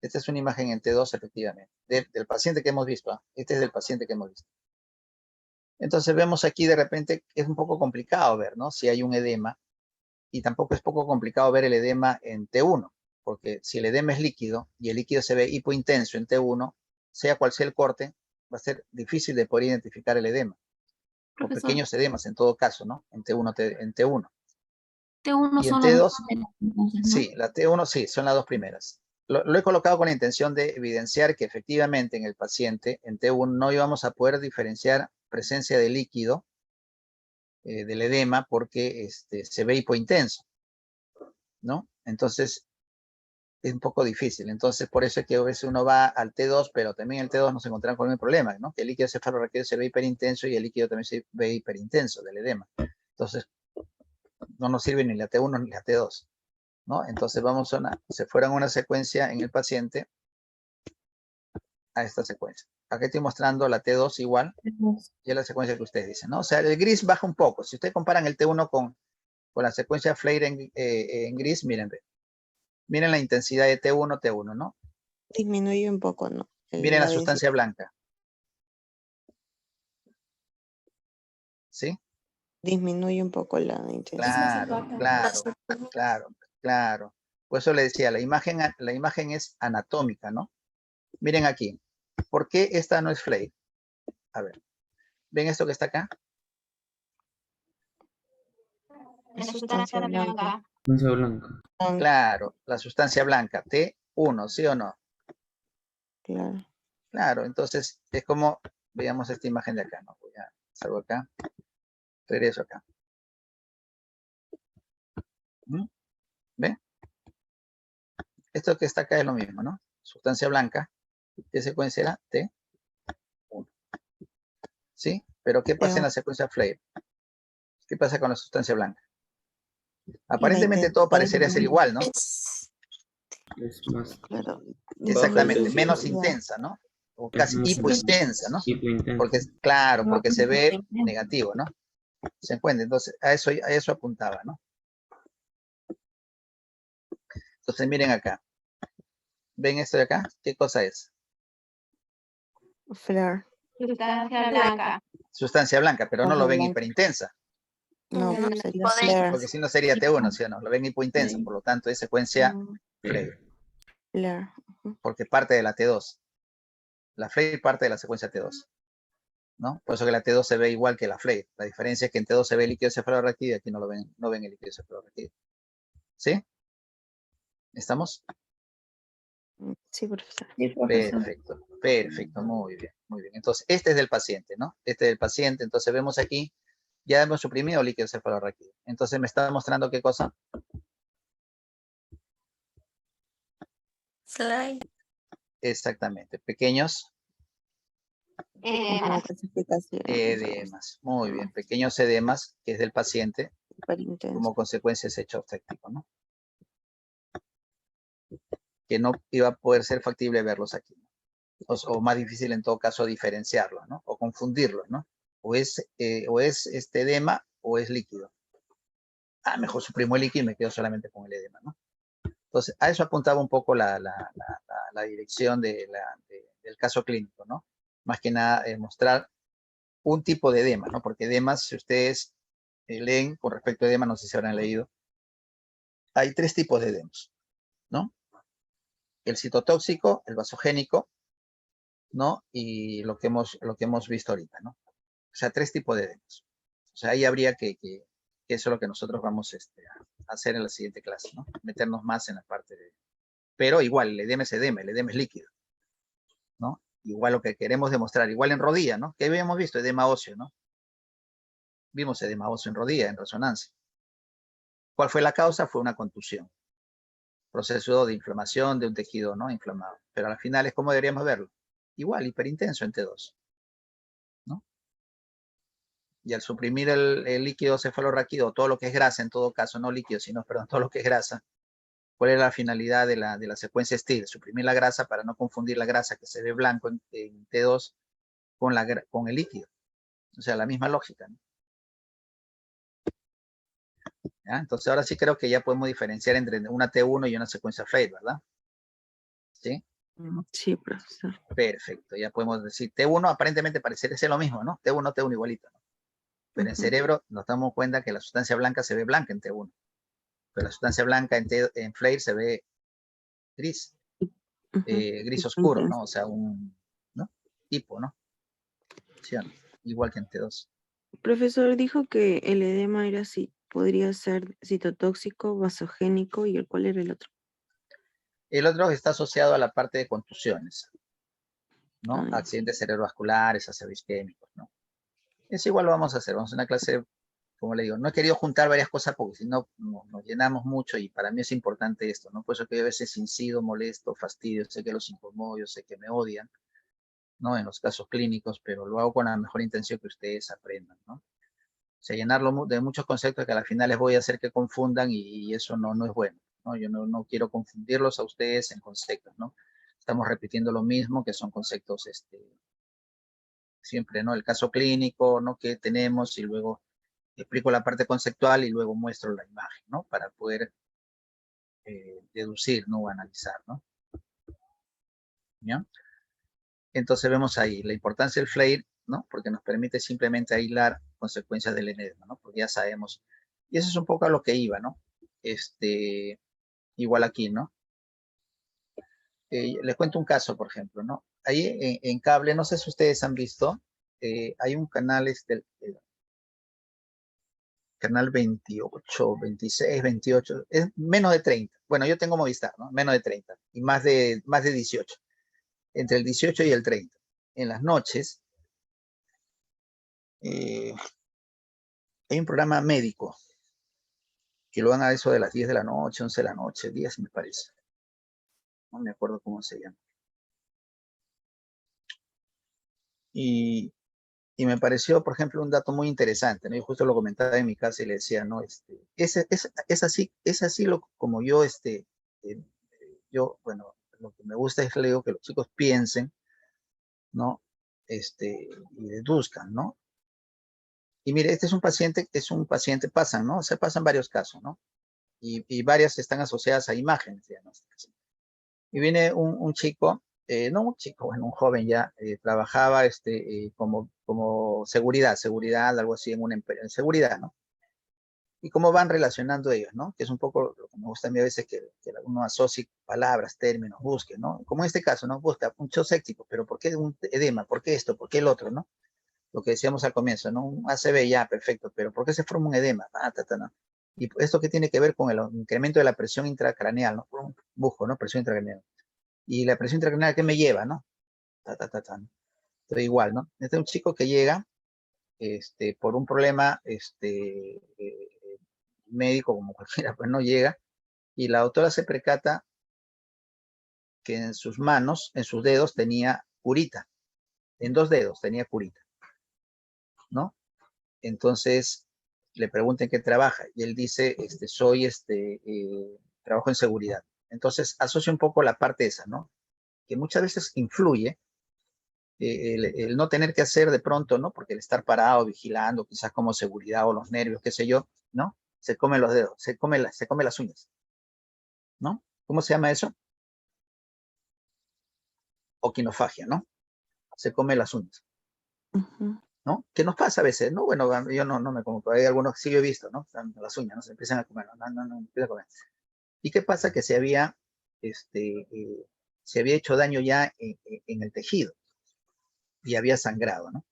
S1: Esta es una imagen en T2, efectivamente, del paciente que hemos visto, ¿ah? Este es del paciente que hemos visto. Entonces vemos aquí de repente, es un poco complicado ver, ¿no? Si hay un edema, y tampoco es poco complicado ver el edema en T1, porque si el edema es líquido, y el líquido se ve hipointenso en T1, sea cual sea el corte, va a ser difícil de poder identificar el edema. O
S4: Profesor,
S1: pequeños edemas en todo caso, ¿no? En T1.
S4: T1
S1: Y en
S4: son las
S1: T2,
S4: dos primeras, entonces, ¿no?
S1: sí, la T1 sí, son las dos primeras. Lo he colocado con la intención de evidenciar que efectivamente en el paciente, en T1, no íbamos a poder diferenciar presencia de líquido del edema porque se ve hipointenso, ¿no? Entonces, es un poco difícil. Entonces, por eso es que a veces uno va al T2, pero también en el T2 nos encontramos con el problema, ¿no? Que el líquido cefalorraquídeo se ve hiperintenso y el líquido también se ve hiperintenso del edema. Entonces, no nos sirve ni la T1 ni la T2, ¿no? Entonces, se fueron una secuencia en el paciente a esta secuencia. Aquí estoy mostrando la T2 igual, y es la secuencia que ustedes dicen, ¿no? O sea, el gris baja un poco. Si ustedes comparan el T1 con la secuencia Flare en gris, miren la intensidad de T1, ¿no?
S2: Disminuye un poco, ¿no?
S1: Miren la
S2: densidad.
S1: sustancia blanca. ¿Sí?
S2: Disminuye un poco la intensidad.
S1: Claro. Por eso le decía, la imagen es anatómica, ¿no? Miren aquí. ¿Por qué esta no es Flare? A ver. ¿Ven esto que está acá?
S6: La sustancia blanca.
S5: Sustancia blanca.
S1: Claro, la sustancia blanca. T1, ¿sí o no?
S2: Claro.
S1: Claro, entonces es como, veamos esta imagen de acá, ¿no? Salgo acá. Regreso acá. ¿Ven? Esto que está acá es lo mismo, ¿no? Sustancia blanca. ¿Qué secuencia era? T1. ¿Sí? Pero ¿qué pasa en la secuencia Flare? ¿Qué pasa con la sustancia blanca? Aparentemente todo parecería ser igual, ¿no?
S5: Es más.
S2: Claro.
S1: Exactamente,
S5: intensa.
S1: menos intensa, ¿no? O
S5: Es
S1: casi
S5: más
S1: hipointensa, ¿no?
S5: hipointensa.
S1: Porque, claro, porque se ve negativo, ¿no? ¿Se encuentra? Entonces, a eso apuntaba, ¿no? Entonces, miren acá. ¿Ven esto de acá? ¿Qué cosa es?
S2: Flare.
S6: Sustancia blanca.
S1: Sustancia blanca, pero no lo ven
S2: Blanca.
S1: hiperintensa,
S2: No,
S6: No,
S2: sería
S6: poder.
S2: flare.
S1: porque si no sería T1, ¿sí o no? Lo ven hipointensa, por lo tanto es secuencia Flare,
S2: Flare.
S1: porque parte de la T2. La Flare parte de la secuencia T2, ¿no? Por eso que la T2 se ve igual que la Flare. La diferencia es que en T2 se ve el líquido cefalorraquídeo y aquí no ven el líquido cefalorraquídeo. ¿Sí? ¿Estamos?
S2: Sí, profesor.
S4: Sí, profesor.
S1: Perfecto, muy bien. Entonces, este es del paciente, ¿no? Este es del paciente, entonces vemos aquí, ya hemos suprimido líquido cefalorraquídeo. Entonces, me está mostrando qué cosa.
S6: Slide.
S1: Exactamente, pequeños
S2: Como clasificación.
S1: edemas. Muy bien, pequeños edemas, que es del paciente,
S2: Súper intenso.
S1: como consecuencia de ese shock séptico, ¿no? Que no iba a poder ser factible verlos aquí, ¿no? O más difícil en todo caso diferenciarlos, ¿no? O confundirlos, ¿no? O es este edema o es líquido. Mejor suprimo el líquido y me quedo solamente con el edema, ¿no? Entonces, a eso apuntaba un poco la dirección del caso clínico, ¿no? Más que nada mostrar un tipo de edema, ¿no? Porque edemas, si ustedes leen con respecto a edema, no sé si habrán leído, hay 3 tipos de edemas, ¿no? El citotóxico, el vasogénico, ¿no? Y lo que hemos visto ahorita, ¿no? O sea, 3 tipos de edemas. O sea, ahí habría que eso es lo que nosotros vamos a hacer en la siguiente clase, ¿no? Meternos más en la parte de... Pero igual, el edema es líquido, ¿no? Igual lo que queremos demostrar, igual en rodilla, ¿no? ¿Qué habíamos visto? Edema óseo, ¿no? Vimos edema óseo en rodilla, en resonancia. ¿Cuál fue la causa? Fue una contusión. Proceso de inflamación de un tejido, ¿no? Inflamado. Pero al final es como deberíamos verlo. Igual, hiperintenso en T2, ¿no? Y al suprimir el líquido cefalorraquídeo, todo lo que es grasa, en todo caso, no líquido, sino, perdón, todo lo que es grasa, ¿cuál es la finalidad de la secuencia STIR? Suprimir la grasa para no confundir la grasa que se ve blanco en T2 con el líquido. O sea, la misma lógica, ¿no? ¿Ya? Entonces ahora sí creo que ya podemos diferenciar entre una T1 y una secuencia FLAIR, ¿verdad? ¿Sí?
S2: Sí, profesor.
S1: Perfecto, ya podemos decir T1 aparentemente parecería ser lo mismo, ¿no? T1 igualito, ¿no? Pero en cerebro nos damos cuenta que la sustancia blanca se ve blanca en T1, pero la sustancia blanca en FLAIR se ve gris, gris oscuro, ¿no? O sea, ¿no? Tipo, ¿no? ¿Sí o no? Igual que en T2.
S2: Profesor dijo que el edema era podría ser citotóxico, vasogénico, ¿y cuál era el otro?
S1: El otro está asociado a la parte de contusiones, ¿no?
S2: Ay.
S1: Accidentes cerebrovasculares, ácidos isquémicos, ¿no? Eso igual lo vamos a hacer, vamos a hacer una clase, como le digo, no he querido juntar varias cosas porque si no nos llenamos mucho y para mí es importante esto, ¿no? Por eso que yo a veces incido, molesto, fastidio, sé que los incomodo, yo sé que me odian, ¿no? En los casos clínicos, pero lo hago con la mejor intención que ustedes aprendan, ¿no? O sea, llenarlo de muchos conceptos que al final les voy a hacer que confundan y eso no es bueno, ¿no? Yo no quiero confundirlos a ustedes en conceptos, ¿no? Estamos repitiendo lo mismo, que son conceptos, siempre, ¿no? El caso clínico, ¿no? Que tenemos y luego explico la parte conceptual y luego muestro la imagen, ¿no? Para poder deducir, ¿no? O analizar, ¿no? ¿Ya? Entonces vemos ahí la importancia del FLAIR, ¿no? Porque nos permite simplemente aislar consecuencias del edema, ¿no? Porque ya sabemos. Y eso es un poco a lo que iba, ¿no? Igual aquí, ¿no? Les cuento un caso, por ejemplo, ¿no? Ahí en cable, no sé si ustedes han visto, hay un canal, canal 28, 26, 28, es menos de 30. Bueno, yo tengo Movistar, ¿no? Menos de 30 y más de 18. Entre el 18 y el 30. En las noches, hay un programa médico que lo dan a eso de las 10 de la noche, 11 de la noche, 10 me parece. No me acuerdo cómo se llama. Y me pareció, por ejemplo, un dato muy interesante, ¿no? Yo justo lo comentaba en mi casa y le decía, ¿no? Es así como yo, bueno, lo que me gusta es, le digo, que los chicos piensen, ¿no? Y deduzcan, ¿no? Y mire, este es un paciente, pasan, ¿no? Se pasan varios casos, ¿no? Y varias están asociadas a imágenes, digamos. Y viene un chico, no un chico, bueno, un joven ya, trabajaba como seguridad, algo así en una empresa, seguridad, ¿no? Y cómo van relacionando ellos, ¿no? Que es un poco lo que me gusta a mí a veces que uno asocie palabras, términos, busque, ¿no? Como en este caso, ¿no? Busca un shock séptico, pero ¿por qué un edema? ¿Por qué esto? ¿Por qué el otro, no? Lo que decíamos al comienzo, ¿no? Un ACV ya, perfecto, pero ¿por qué se forma un edema? ¿No? Y esto qué tiene que ver con el incremento de la presión intracraneal, ¿no? Busco, ¿no? Presión intracraneal. Y la presión intracraneal, ¿qué me lleva, no? ¿No? Entonces igual, ¿no? Este es un chico que llega, por un problema, médico, como cualquiera, pues no llega, y la doctora se percata que en sus manos, en sus dedos, tenía curita. En 2 dedos tenía curita, ¿no? Entonces le preguntan qué trabaja y él dice, trabajo en seguridad. Entonces asocia un poco la parte esa, ¿no? Que muchas veces influye el no tener que hacer de pronto, ¿no? Porque el estar parado, vigilando, quizás como seguridad o los nervios, qué sé yo, ¿no? Se come los dedos, se come las uñas, ¿no? ¿Cómo se llama eso? oquinofagia, ¿no? Se come las uñas,
S2: Ujú.
S1: ¿no? ¿Qué nos pasa a veces? No, bueno, yo no me como, pero hay algunos que sí yo he visto, ¿no? Las uñas, ¿no? Se empiezan a comer, no, empiezan a comer. ¿Y qué pasa? Que se había hecho daño ya en el tejido y había sangrado, ¿no?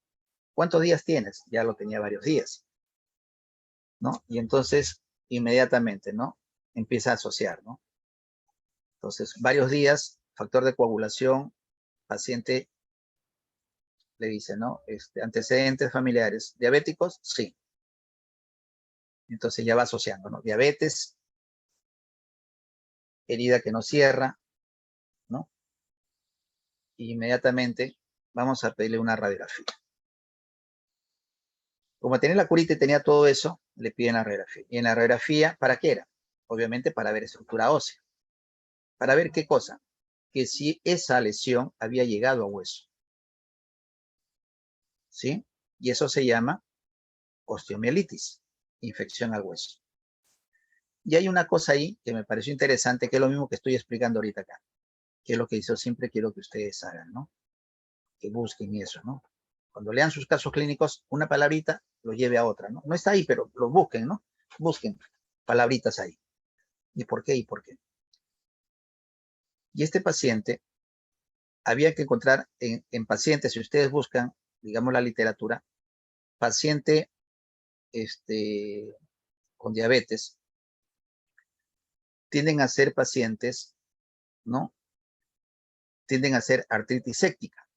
S1: ¿Cuántos días tienes? Ya lo tenía varios días, ¿no? Y entonces, inmediatamente, ¿no? Empieza a asociar, ¿no? Entonces, varios días, factor de coagulación, paciente le dice, ¿no? Antecedentes familiares, ¿diabéticos? Sí. Entonces ya va asociando, ¿no? Diabetes, herida que no cierra, ¿no? Y inmediatamente vamos a pedirle una radiografía. Como tenía la curita y tenía todo eso, le piden la radiografía. Y en la radiografía, ¿para qué era? Obviamente para ver estructura ósea. ¿Para ver qué cosa? Que si esa lesión había llegado a hueso. ¿Sí? Y eso se llama osteomielitis, infección al hueso. Y hay una cosa ahí que me pareció interesante, que es lo mismo que estoy explicando ahorita acá, que es lo que yo siempre quiero que ustedes hagan, ¿no? Que busquen eso, ¿no? Cuando lean sus casos clínicos, una palabrita lo lleve a otra, ¿no? No está ahí, pero lo busquen, ¿no? Busquen palabritas ahí. ¿Y por qué? ¿Y por qué? Y este paciente, había que encontrar en pacientes, si ustedes buscan, digamos, la literatura, paciente con diabetes, tienden a ser pacientes, ¿no? Tienden a ser artritis séptica.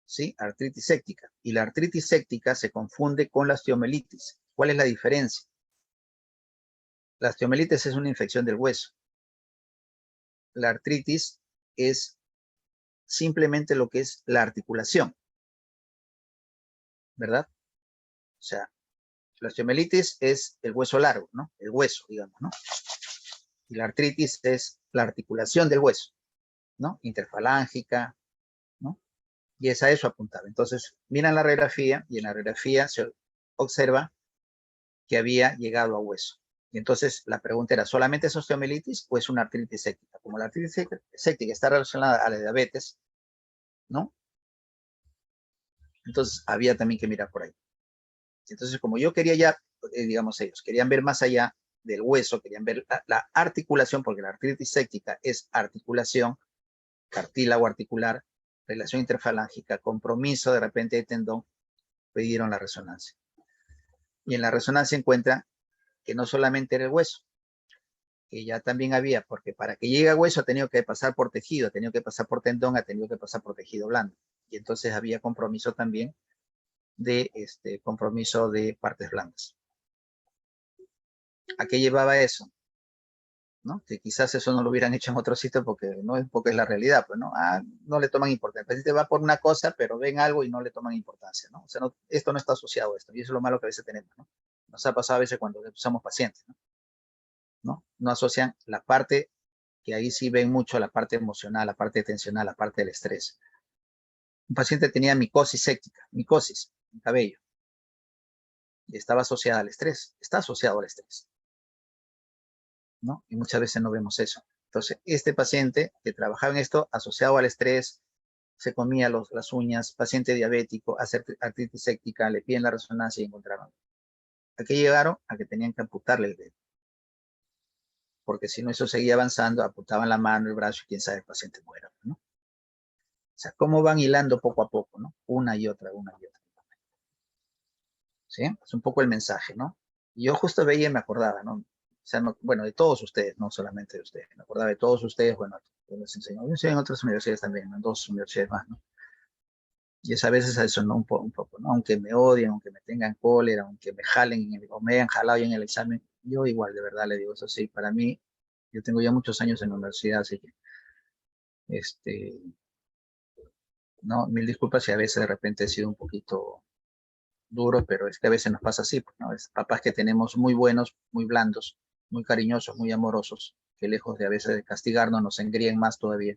S1: ¿Sí? Artritis séptica. Y la artritis séptica se confunde con la osteomielitis. ¿Cuál es la diferencia? La osteomielitis es una infección del hueso. La artritis es simplemente lo que es la articulación, ¿verdad? O sea, la osteomielitis es el hueso largo, ¿no? El hueso, digamos, ¿no? Y la artritis es la articulación del hueso, ¿no? Interfalángica, ¿no? Y es a eso apuntaba. Entonces, miran la radiografía y en la radiografía se observa que había llegado a hueso. Y entonces la pregunta era, ¿solamente es osteomielitis o es una artritis séptica? Como la artritis séptica está relacionada a la diabetes, ¿no? Entonces había también que mirar por ahí. Entonces, como yo quería ya, digamos ellos, querían ver más allá del hueso, querían ver la articulación, porque la artritis séptica es articulación, cartílago articular, relación interfalángica, compromiso de repente de tendón, pidieron la resonancia. Y en la resonancia encuentran que no solamente era el hueso, que ya también había, porque para que llegue a hueso ha tenido que pasar por tejido, ha tenido que pasar por tendón, ha tenido que pasar por tejido blando. Y entonces había compromiso también de compromiso de partes blandas. ¿A qué llevaba eso? ¿No? Que quizás eso no lo hubieran hecho en otro sitio porque no es porque es la realidad, pues no, no le toman importancia. El paciente va por una cosa, pero ven algo y no le toman importancia, ¿no? O sea, no, esto no está asociado a esto, y eso es lo malo que a veces tenemos, ¿no? Nos ha pasado a veces cuando somos pacientes, ¿no? No asocian la parte, que ahí sí ven mucho la parte emocional, la parte tensional, la parte del estrés. Un paciente tenía micosis séptica, micosis en cabello, y estaba asociada al estrés, está asociado al estrés, ¿no? Y muchas veces no vemos eso. Entonces, este paciente que trabajaba en esto, asociado al estrés, se comía las uñas, paciente diabético, artritis séptica, le piden la resonancia y encontraron. ¿A qué llegaron? A que tenían que amputarle el dedo. Porque si no, eso seguía avanzando, amputaban la mano, el brazo, y quién sabe, el paciente muera, ¿no? O sea, cómo van hilando poco a poco, ¿no? Una y otra, una y otra. ¿Sí? Es un poco el mensaje, ¿no? Y yo justo veía y me acordaba, ¿no? O sea, bueno, de todos ustedes, no solamente de ustedes. Me acordaba de todos ustedes, bueno, yo les enseño. Yo enseño en otras universidades también, en 2 universidades más, ¿no? Y es a veces eso, ¿no? Un poco, ¿no? Aunque me odien, aunque me tengan cólera, aunque me jalen o me hayan jalado ya en el examen, yo igual, de verdad, le digo eso sí. Para mí, yo tengo ya muchos años en la universidad, así que, no, mil disculpas si a veces de repente he sido un poquito duro, pero es que a veces nos pasa así, ¿no? Es papás que tenemos muy buenos, muy blandos, muy cariñosos, muy amorosos, que lejos de a veces de castigarnos nos engríen más todavía,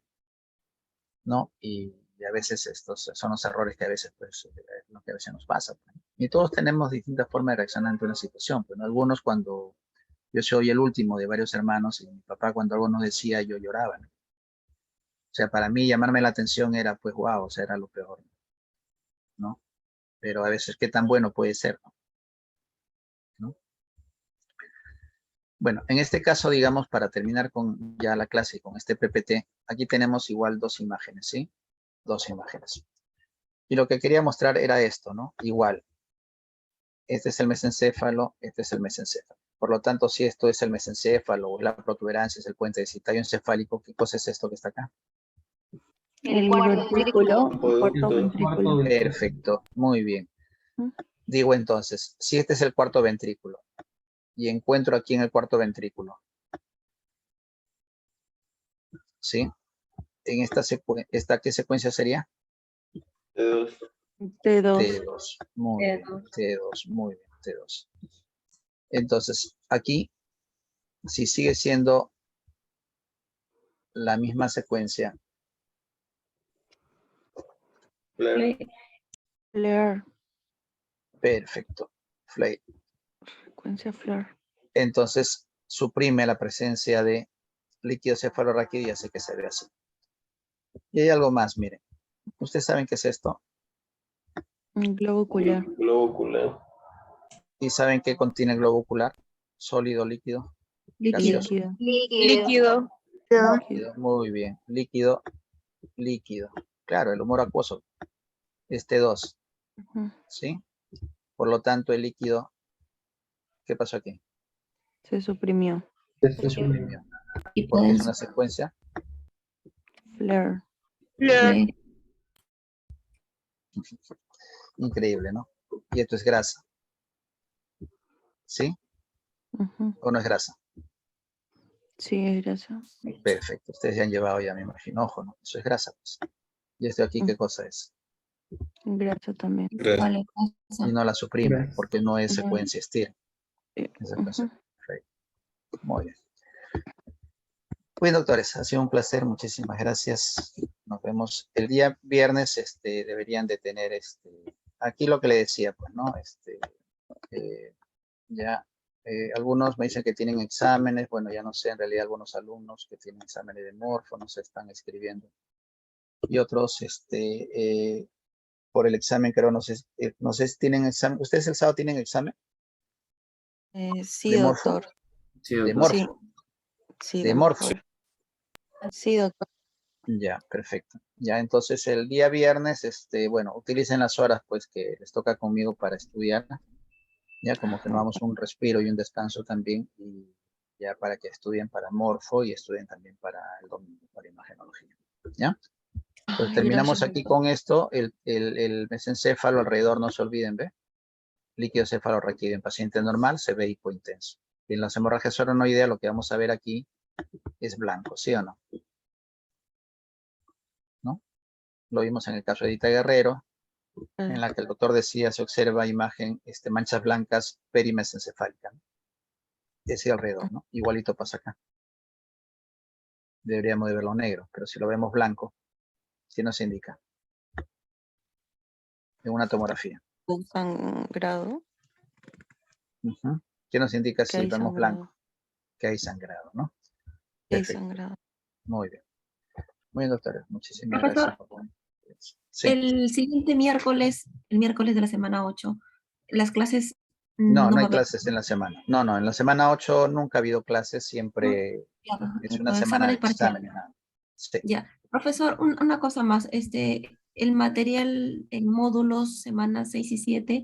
S1: ¿no? Y a veces estos son los errores que a veces, pues, lo que a veces nos pasa, pues. Y todos tenemos distintas formas de reaccionar ante una situación, pues, ¿no? Algunos cuando yo soy el último de varios hermanos y mi papá cuando algo nos decía yo lloraba, ¿no? O sea, para mí llamarme la atención era, pues, wow, o sea, era lo peor, ¿no? Pero a veces, ¿qué tan bueno puede ser, ¿no? Bueno, en este caso, digamos, para terminar con ya la clase, con este PPT, aquí tenemos igual 2 imágenes, ¿sí? 2 imágenes. Y lo que quería mostrar era esto, ¿no? Igual. Este es el mesencéfalo, este es el mesencéfalo. Por lo tanto, si esto es el mesencéfalo o la protuberancia, es el puente de citayo encefálico, ¿qué cosa es esto que está acá?
S6: El cuarto
S2: ventrículo,
S5: ventrículo.
S2: cuarto ventrículo.
S1: Perfecto, muy bien.
S2: Ujú.
S1: Digo entonces, si este es el cuarto ventrículo y encuentro aquí en el cuarto ventrículo, ¿sí? En esta ¿qué secuencia sería?
S5: T2.
S2: T2.
S1: T2, muy bien, T2, muy bien, T2. Entonces, aquí, si sigue siendo la misma secuencia,
S5: Flare.
S2: Flare.
S1: perfecto, Flay.
S2: Frecuencia flare.
S1: Entonces, suprime la presencia de líquido cefalorraquídeo y hace que se vea así. Y hay algo más, miren. ¿Ustedes saben qué es esto?
S2: Un globo ocular.
S5: Globo ocular.
S1: ¿Y saben qué contiene el globo ocular? Sólido, líquido. Gaseoso.
S2: Líquido.
S6: líquido.
S1: Líquido, muy bien. Líquido, líquido. Claro, el humor acuoso es T2,
S2: Ujú.
S1: ¿sí? Por lo tanto, el líquido, ¿qué pasó aquí?
S2: Se suprimió.
S1: Se suprimió.
S4: Y
S1: Porque es
S4: pueden
S1: una secuencia.
S2: Flare.
S4: ser
S1: Increíble, ¿no? Y esto es grasa. ¿Sí?
S2: Ujú.
S1: ¿O no es grasa?
S2: Sí, es grasa.
S1: Perfecto. Ustedes ya han llevado ya, me imagino, ojo, ¿no? Eso es grasa, pues. ¿Y esto aquí qué cosa es?
S2: Grasa también.
S5: Gracias.
S4: vale,
S1: Y no la suprime,
S5: Gracias.
S1: porque no es
S2: Ujú.
S1: secuencia STIR. Es secuencia.
S2: Ujú.
S1: Perfecto. Muy bien. Muy bien, doctores, ha sido un placer. Muchísimas gracias. Nos vemos el día viernes. Deberían de tener aquí lo que le decía, pues, ¿no? Ya algunos me dicen que tienen exámenes. Bueno, ya no sé, en realidad algunos alumnos que tienen exámenes de morfo no se están escribiendo. Y otros, por el examen, creo, no sé si tienen examen. ¿Ustedes el sábado tienen examen
S2: Sí,
S1: de morfo?
S2: doctor.
S5: Sí,
S1: De
S5: doctor.
S2: Sí,
S1: morfo.
S2: sí,
S1: De
S2: de
S1: morfo.
S2: morfo. Sí, doctor.
S1: Ya, perfecto. Ya, entonces el día viernes, bueno, utilicen las horas pues que les toca conmigo para estudiar, ya como que nos damos un respiro y un descanso también, y ya para que estudien para morfo y estudien también para el domingo, para imagenología, ¿ya? Pues
S2: Ay,
S1: terminamos
S2: gracias,
S1: aquí
S2: doctor.
S1: con esto, el mesencéfalo alrededor, no se olviden, ¿ve? Líquido cefalorraquídeo en paciente normal se ve hipointenso. Y en las hemorragias subarachnoideas lo que vamos a ver aquí es blanco, ¿sí o no? ¿No? Lo vimos en el caso de Edita Guerrero, en la que el doctor decía se observa imagen, manchas blancas perimesencefálicas, ¿no? Decía alrededor, ¿no? Igualito pasa acá. Deberíamos de verlo negro, pero si lo vemos blanco, ¿qué nos indica? En una tomografía.
S2: Un sangrado.
S1: Ujú. ¿Qué nos indica
S2: Que
S1: si
S2: hay
S1: vemos blanco?
S2: sangrado.
S1: Que hay sangrado, ¿no?
S2: Que hay
S1: Perfecto.
S2: sangrado.
S1: Muy bien. Muy bien, doctores. Muchísimas
S4: Profesor,
S1: gracias. Sí.
S4: el siguiente miércoles, el miércoles de la semana 8, las clases
S1: No,
S4: no
S1: no
S4: va
S1: hay
S4: a haber.
S1: clases en la semana. No, en la semana 8 nunca ha habido clases,
S4: ¿No?
S1: siempre
S4: Ya,
S1: es una
S4: con
S1: semana de
S4: exámenes parciales.
S1: exámenes, nada. Sí.
S4: Ya. Profesor, una cosa más, el material en módulos, semanas 6 y 7,